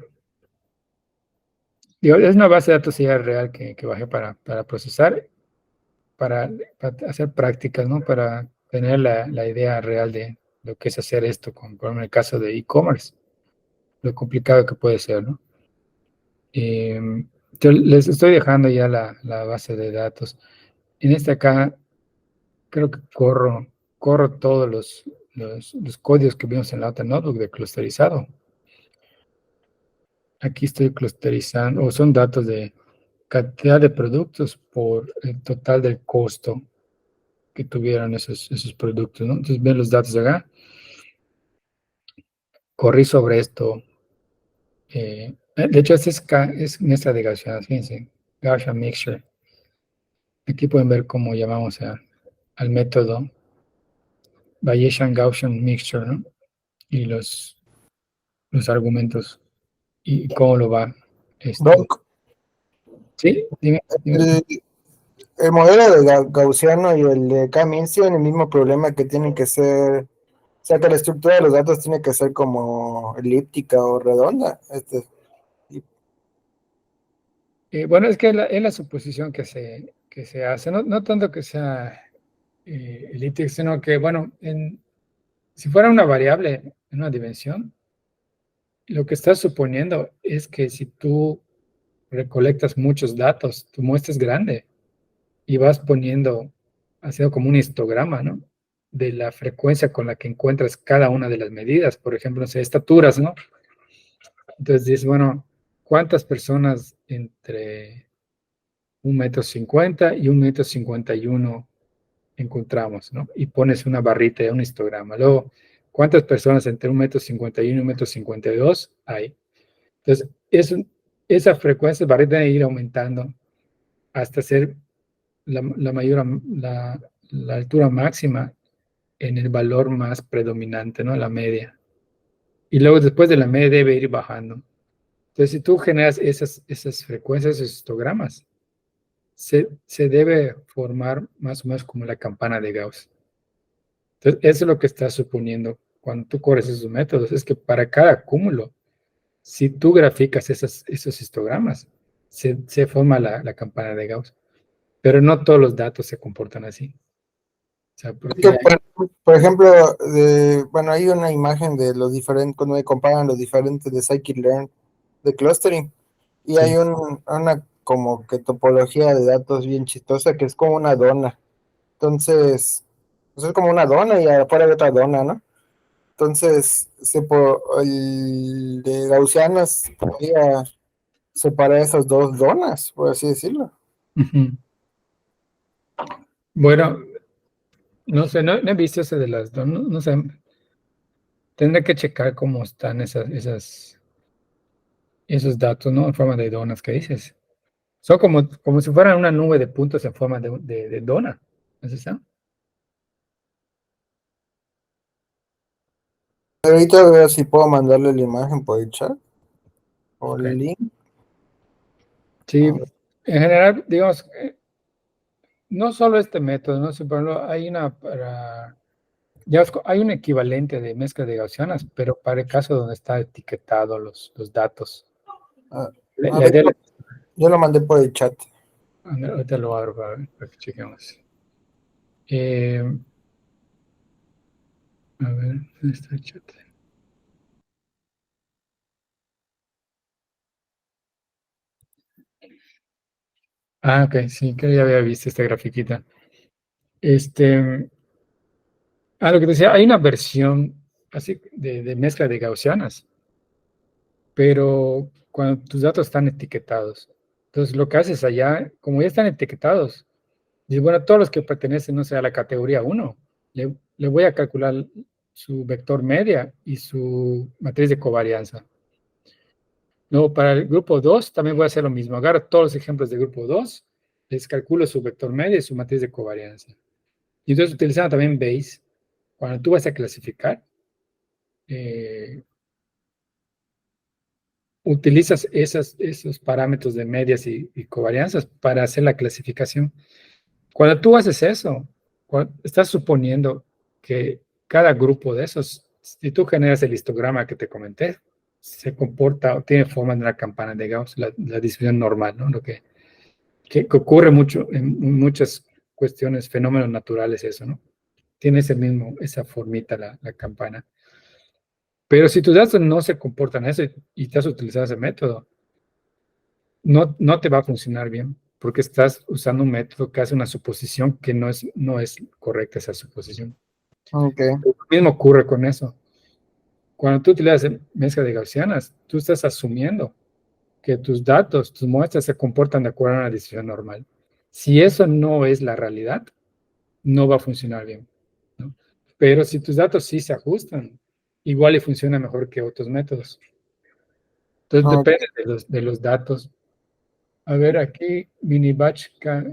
es una base de datos ya real que bajé para procesar, para hacer prácticas, ¿no? Para tener la idea real de lo que es hacer esto, por ejemplo, en el caso de e-commerce, lo complicado que puede ser, ¿no? Yo les estoy dejando ya la base de datos. En este acá, creo que corro todos los códigos que vimos en la otra notebook de clusterizado. Aquí estoy clusterizando, o son datos de cantidad de productos por el total del costo que tuvieron esos productos, ¿no? Entonces ven los datos acá. Corrí sobre esto. De hecho, este es muestra de Gaussian, fíjense, Gaussian Mixture. Aquí pueden ver cómo llamamos al método Bayesian Gaussian Mixture, ¿no? Y los argumentos y cómo lo va esto. Doc, Sí, dime. el, el modelo de Gaussiano y el de K-means tienen el mismo problema que tienen que ser, o sea, que la estructura de los datos tiene que ser como elíptica o redonda. Bueno, es que es la suposición que se hace, no tanto que sea elíptica, sino que, bueno, si fuera una variable en una dimensión, lo que estás suponiendo es que si tú recolectas muchos datos, tu muestra es grande y vas haciendo como un histograma, ¿no? De la frecuencia con la que encuentras cada una de las medidas, por ejemplo, no sé, estaturas, ¿no? Entonces dices, bueno, ¿cuántas personas entre 1,50 m y 1,51 m encontramos, ¿no? Y pones una barrita, un histograma. Luego, ¿cuántas personas entre 1,51 m y 1,52 m hay? Entonces, esa frecuencia barrita debe ir aumentando hasta ser la altura máxima en el valor más predominante, ¿no? La media. Y luego después de la media debe ir bajando. Entonces, si tú generas esas frecuencias, esos histogramas, se debe formar más o menos como la campana de Gauss. Entonces, eso es lo que estás suponiendo cuando tú corres esos métodos, es que para cada cúmulo, si tú graficas esos histogramas, se forma la campana de Gauss. Pero no todos los datos se comportan así. O sea, porque Por ejemplo, bueno, hay una imagen de los diferentes, cuando me comparan los diferentes de scikit-learn de clustering, y hay sí. una como que topología de datos bien chistosa que es como una dona. Entonces, pues es como una dona y afuera hay otra dona, ¿no? Entonces, el de Gaussianas podría separar esas dos donas, por así decirlo. Ujú. Bueno, no sé, no he visto ese de las dos, no sé. Tendré que checar cómo están esos datos, ¿no? En forma de donas que dices. Son como si fueran una nube de puntos en forma de dona. ¿Es eso? Ahorita voy a ver si puedo mandarle la imagen por el chat o Ok. el link. Sí, A ver. en general, digamos, no solo este método, ¿no? Si por ejemplo, hay una para, ya hay un equivalente de mezcla de gaussianas, pero para el caso donde está etiquetado los datos. A, a La ver, idea, yo lo mandé por el chat. ahorita lo abro para que chequemos. Eh, a ver, ¿dónde está el chat? Ah, ok, sí, creo que ya había visto esta grafiquita. Este, lo que decía, hay una versión así de mezcla de gaussianas, pero cuando tus datos están etiquetados. Entonces, lo que haces allá, como ya están etiquetados, dices, bueno, todos los que pertenecen, no sé, a la categoría uno, le voy a calcular su vector media y su matriz de covarianza. Luego, para el grupo 2 también voy a hacer lo mismo. Agarro todos los ejemplos del grupo 2, les calculo su vector medio y su matriz de covarianza. Y entonces, utilizando también Bayes, cuando tú vas a clasificar, utilizas esos parámetros de medias y covarianzas para hacer la clasificación. Cuando tú haces eso, estás suponiendo que cada grupo de esos, si tú generas el histograma que te comenté, se comporta o tiene forma de una campana de Gauss, la distribución normal, ¿no? Lo que ocurre mucho en muchas cuestiones, fenómenos naturales, eso, ¿no? Tiene esa formita la campana. Pero si tus datos no se comportan eso y estás utilizando ese método, no te va a funcionar bien, porque estás usando un método que hace una suposición que no es correcta esa suposición. Ok, Lo mismo ocurre con eso. Cuando tú utilizas mezcla de gaussianas, tú estás asumiendo que tus datos, tus muestras se comportan de acuerdo a una distribución normal. Si eso no es la realidad, no va a funcionar bien, ¿no? Pero si tus datos sí se ajustan, igual y funciona mejor que otros métodos. Entonces ok. depende de los datos. A ver, aquí, mini batch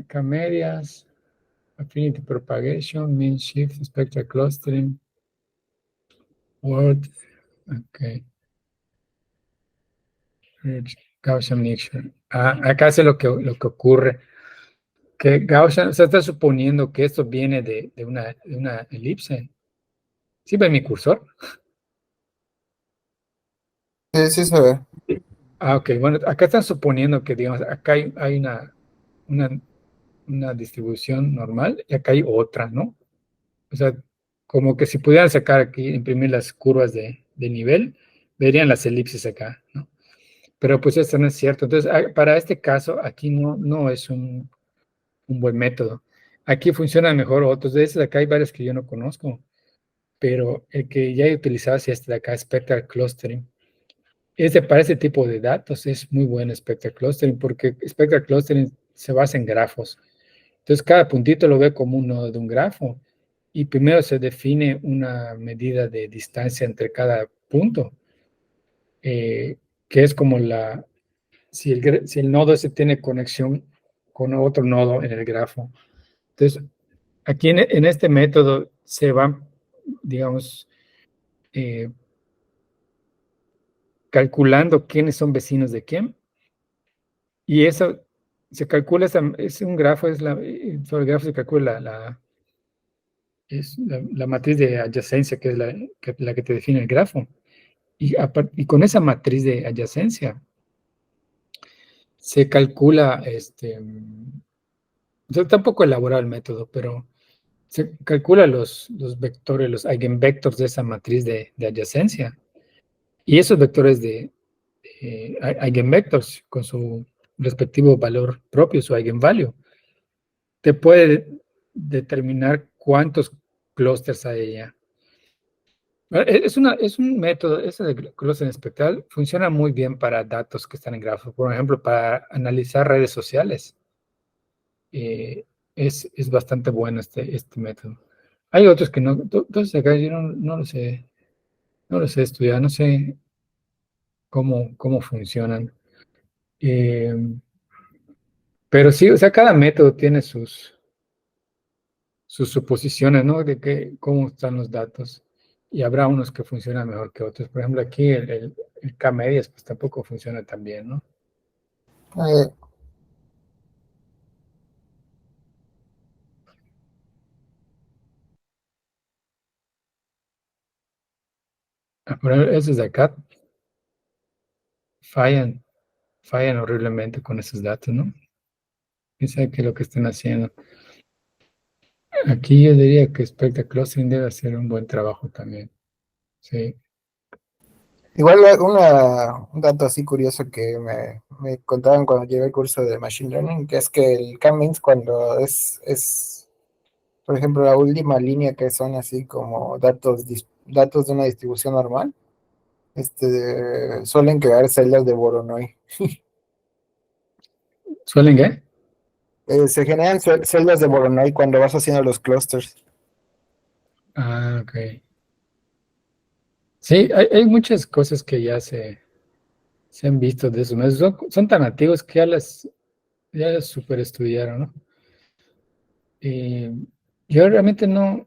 camelias, affinity propagation, mean shift, spectral clustering, word, ok, Gaussian mixture. Acá es lo que ocurre, que Gaussian, o sea, está suponiendo que esto viene de una elipse. ¿Sí ve mi cursor? Sí, sí se ve. Ok, bueno, acá están suponiendo que, digamos, acá hay una, una distribución normal y acá hay otra, ¿no? O sea, como que si pudieran sacar aquí, imprimir las curvas de nivel, verían las elipses acá, ¿no? Pero pues esto no es cierto. Entonces, para este caso, aquí no es un buen método. Aquí funcionan mejor otros. De estos de acá hay varios que yo no conozco, pero el que ya he utilizado es este de acá, Spectral Clustering. Para ese tipo de datos es muy bueno Spectral Clustering, porque Spectral Clustering se basa en grafos. Entonces, cada puntito lo ve como un nodo de un grafo y primero se define una medida de distancia entre cada punto, que es como si el nodo ese tiene conexión con otro nodo en el grafo. Entonces, aquí en este método se van, digamos, eh, calculando quiénes son vecinos de quién, y eso se calcula, es un grafo, sobre el grafo se calcula la matriz de adyacencia, que es la que te define el grafo. Y con esa matriz de adyacencia se calcula, está un poco elaborado el método, pero se calcula los vectores, los eigenvectors de esa matriz de adyacencia. Y esos vectores de eigenvectors con su respectivo valor propio, su eigenvalue, te puede determinar cuántos clústeres hay allá. Es un método, ese de clustering espectral funciona muy bien para datos que están en grafos. Por ejemplo, para analizar redes sociales. Es bastante bueno este método. Hay otros que no, entonces acá yo no lo sé estudiar, no sé cómo funcionan. Eh, pero sí, o sea, cada método tiene sus suposiciones, ¿no? Cómo están los datos. Y habrá unos que funcionan mejor que otros. Por ejemplo, aquí el K-medias, pues tampoco funciona tan bien, ¿no? Eh, Por ejemplo, esos de acá fallan, fallan horriblemente con esos datos, ¿no? ¿Quién sabe qué es lo que están haciendo? Aquí yo diría que Spectre Clustering debe hacer un buen trabajo también. Sí. igual un dato así curioso que me contaban cuando llevé el curso de Machine Learning, que es que el K-means cuando por ejemplo, la última línea que son así como datos de una distribución normal, suelen quedar celdas de Voronoi. ¿Suelen qué? Se generan celdas de Voronoi cuando vas haciendo los clusters. Ah, ok. Sí, hay muchas cosas que ya se se han visto de eso, ¿no? Son tan antiguos que ya las super estudiaron, ¿no? Eh, yo realmente no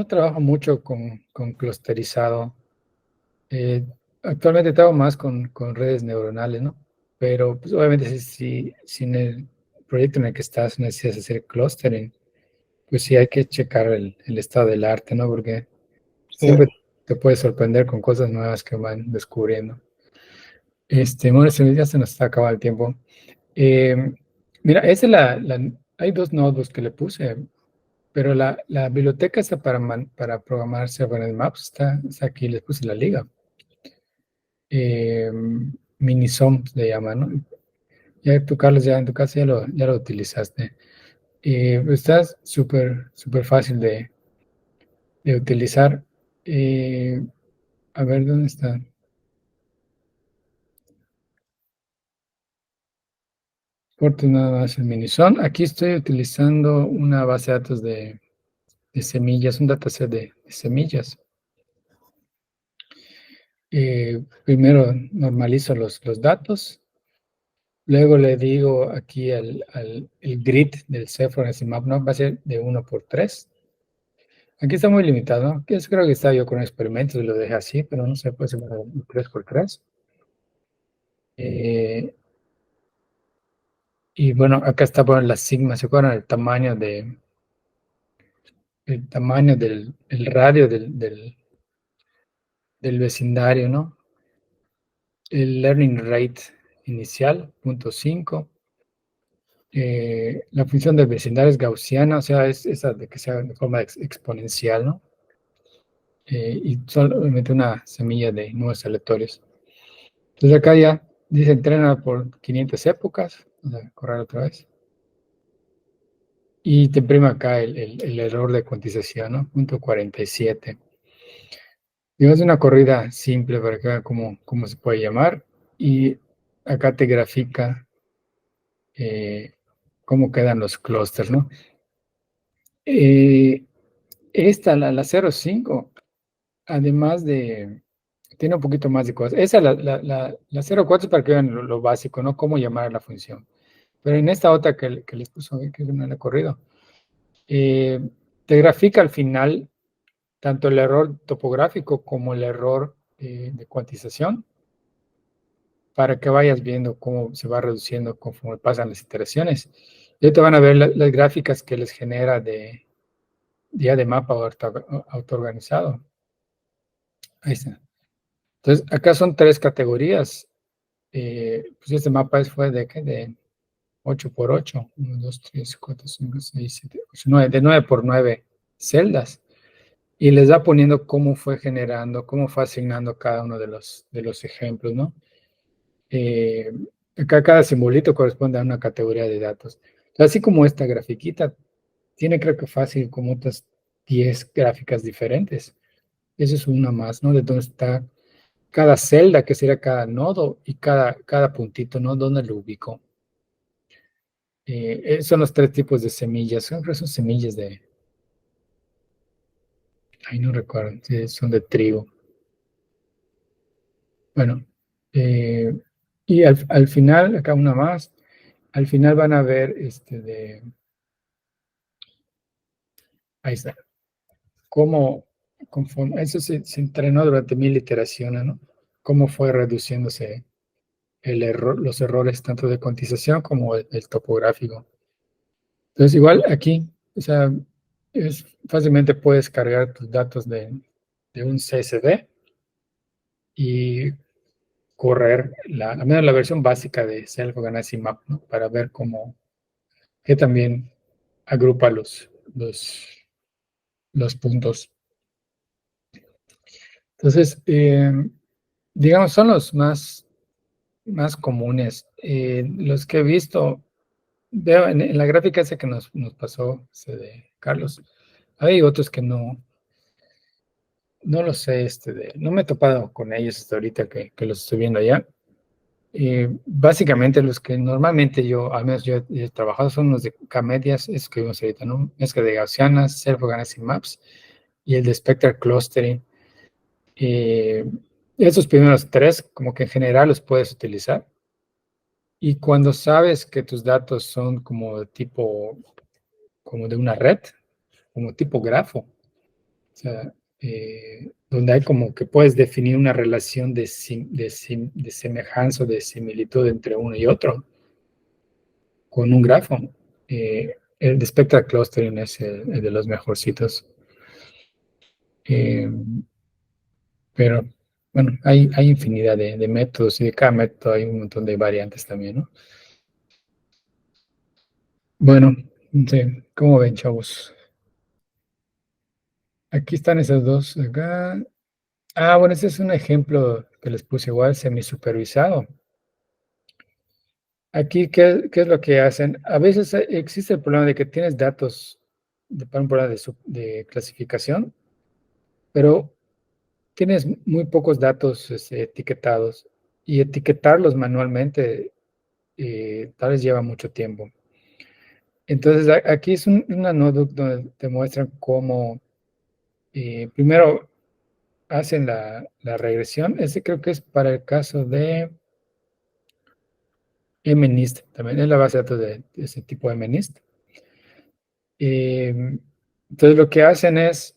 trabajo mucho con clusterizado. Eh, Actualmente trabajo más con redes neuronales, ¿no? Pero pues, obviamente si en el proyecto en el que estás necesitas hacer clustering, pues sí hay que checar el estado del arte, ¿no? Porque Sí, siempre te puedes sorprender con cosas nuevas que van descubriendo. Bueno, ya se nos está acabando el tiempo. Eh, Mira, hay dos notebooks que le puse, pero la biblioteca está para programar servernet maps, está aquí, les puse la liga. Eh, Minisom le llama, ¿no? Ya tú, Carlos, ya en tu casa ya lo utilizaste. Está súper, súper fácil de utilizar. Eh, a ver, ¿dónde está? Corto nada más el Minison. Aquí estoy utilizando una base de datos de semillas, un dataset de semillas. Primero normalizo los datos, luego le digo aquí el grid del Cephron Map, ¿no? Va a ser de 1 por 3. Aquí está muy limitado, ¿no? Creo que estaba yo con experimentos y lo dejé así, pero no sé, puede ser 3 por 3. Eh, y bueno, acá está por la sigma, ¿se acuerdan? El tamaño del el radio del vecindario, ¿no? El learning rate inicial, 0.5. La función del vecindario es gaussiana, o sea, es esa de que sea de forma exponencial, ¿no? Y solamente una semilla de números aleatorios. Entonces acá ya dice entrena por 500 épocas, vamos a correr otra vez. Y te imprime acá el error de cuantización, ¿no? 0.47. Digamos una corrida simple para que vean cómo se puede llamar. Y acá te grafica eh, cómo quedan los clústeres, ¿no? Eh, la 05, además tiene un poquito más de cosas. Esa, la 04 es para que vean lo básico, ¿no? Cómo llamar a la función. Pero en esta otra que les puso, que es una de corrido, eh, te grafica al final tanto el error topográfico como el error de cuantización, para que vayas viendo cómo se va reduciendo conforme pasan las iteraciones. Y te van a ver las gráficas que les genera ya de mapa autoorganizado. Ahí está. Entonces, acá son 3 categorías. Pues este mapa fue de 8 por 8. 1, 2, 3, 4, 5, 6, 7, 8, 9. De 9 por 9 celdas. Y les va poniendo cómo fue generando, cómo fue asignando cada uno de los ejemplos, ¿no? Eh, Acá cada simbolito corresponde a una categoría de datos. Así como esta grafiquita, tiene creo que fácil como otras 10 gráficas diferentes. Eso es una más, ¿no? De dónde está cada celda, que sería cada nodo, y cada puntito, ¿no? ¿Dónde lo ubico? Son los 3 tipos de semillas. Son semillas ay, no recuerdo, son de trigo. Bueno, eh, y al final, acá una más, al final van a ver ahí está, cómo, conforme, eso se entrenó durante 1000 iteraciones, ¿no? Cómo fue reduciéndose los errores tanto de cuantización como el topográfico. Entonces, igual aquí, o sea, fácilmente puedes cargar tus datos de un CSV y correr al menos la versión básica de Self-Organizing Map, ¿no? Para ver que también agrupa los puntos. Entonces, digamos, son los más comunes. Los que he visto, veo en la gráfica esa que nos pasó, de Carlos, hay otros que no lo sé, no me he topado con ellos hasta ahorita que los estoy viendo allá. Básicamente los que normalmente al menos yo he trabajado son los de K-medias, es que vimos ahorita, ¿no? Mezcla de Gaussianas, Self-Organizing Maps y el de Spectral Clustering. Esos primeros tres, como que en general los puedes utilizar. Y cuando sabes que tus datos son como tipo, como de una red, como tipo grafo, o sea, donde hay como que puedes definir una relación de semejanza o de similitud entre uno y otro con un grafo. El de Spectral Clustering es el de los mejorcitos. Eh, pero bueno, hay infinidad de métodos y de cada método hay un montón de variantes también, ¿no? Bueno, sí, ¿cómo ven, chavos? Aquí están esos dos acá. Ah, bueno, ese es un ejemplo que les puse igual, semisupervisado. Aquí, ¿qué es lo que hacen? A veces existe el problema de que tienes datos para un problema de clasificación, pero tienes muy pocos datos etiquetados y etiquetarlos manualmente tal vez lleva mucho tiempo. Entonces, aquí es una notebook donde te muestran cómo primero hacen la regresión. Ese creo que es para el caso de MNIST, también es la base de datos de ese tipo de MNIST. Entonces, lo que hacen es,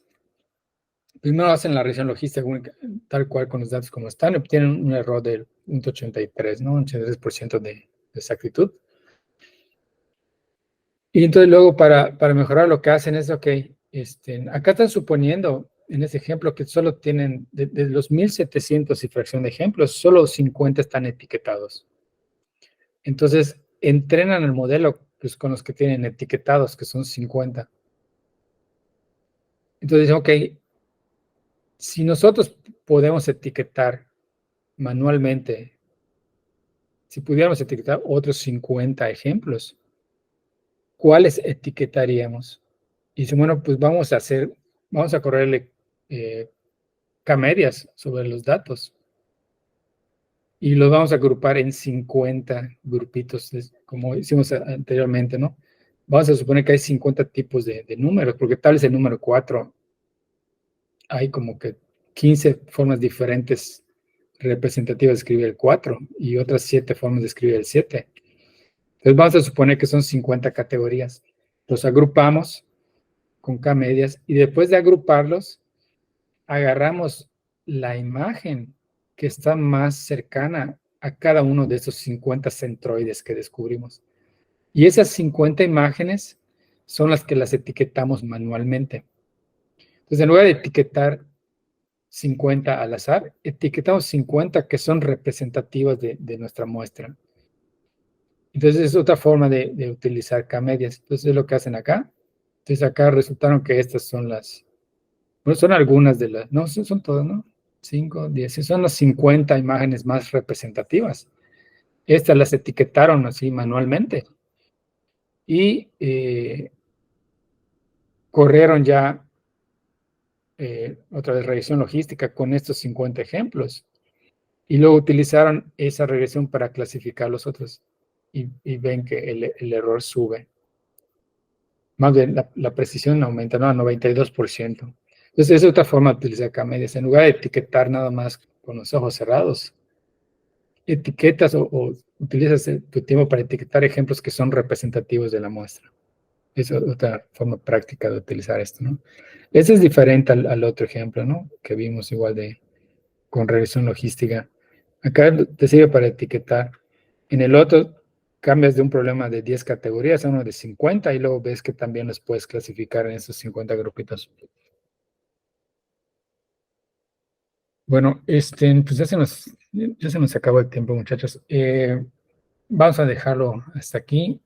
primero hacen la revisión logística tal cual con los datos como están, y obtienen un error del 0.83, ¿no? 83% de exactitud. Y entonces luego para mejorar lo que hacen es, ok, acá están suponiendo en ese ejemplo que solo tienen, de los 1700 y fracción de ejemplos, solo 50 están etiquetados. Entonces entrenan el modelo pues, con los que tienen etiquetados, que son 50. Entonces dicen, ok, si nosotros podemos etiquetar manualmente, si pudiéramos etiquetar otros 50 ejemplos, ¿cuáles etiquetaríamos? Y dice, bueno, pues vamos a correrle K-medias sobre los datos y los vamos a agrupar en 50 grupitos, como hicimos anteriormente, ¿no? Vamos a suponer que hay 50 tipos de números, porque tal vez el número 4 hay como que 15 formas diferentes representativas de escribir el 4 y otras 7 formas de escribir el 7. Entonces vamos a suponer que son 50 categorías. Los agrupamos con K-medias y después de agruparlos, agarramos la imagen que está más cercana a cada uno de esos 50 centroides que descubrimos. Y esas 50 imágenes son las que las etiquetamos manualmente. Entonces, en lugar de etiquetar 50 al azar, etiquetamos 50 que son representativas de nuestra muestra. Entonces, es otra forma de utilizar K-medias. Entonces, es lo que hacen acá. Entonces, acá resultaron que estas son bueno, son algunas de las, no, son todas, ¿no? 5, 10, son las 50 imágenes más representativas. Estas las etiquetaron así manualmente y corrieron ya otra vez regresión logística con estos 50 ejemplos y luego utilizaron esa regresión para clasificar los otros y ven que el error sube. Más bien, la precisión aumenta, ¿no? A 92%. Entonces, es otra forma de utilizar K-medias. En lugar de etiquetar nada más con los ojos cerrados, etiquetas o utilizas tu tiempo para etiquetar ejemplos que son representativos de la muestra. Es otra forma práctica de utilizar esto, ¿no? Ese es diferente al otro ejemplo, ¿no? Que vimos igual con regresión logística. Acá te sirve para etiquetar. En el otro cambias de un problema de 10 categorías a uno de 50 y luego ves que también los puedes clasificar en esos 50 grupitos. Bueno, pues ya se nos acabó el tiempo, muchachos. Vamos a dejarlo hasta aquí.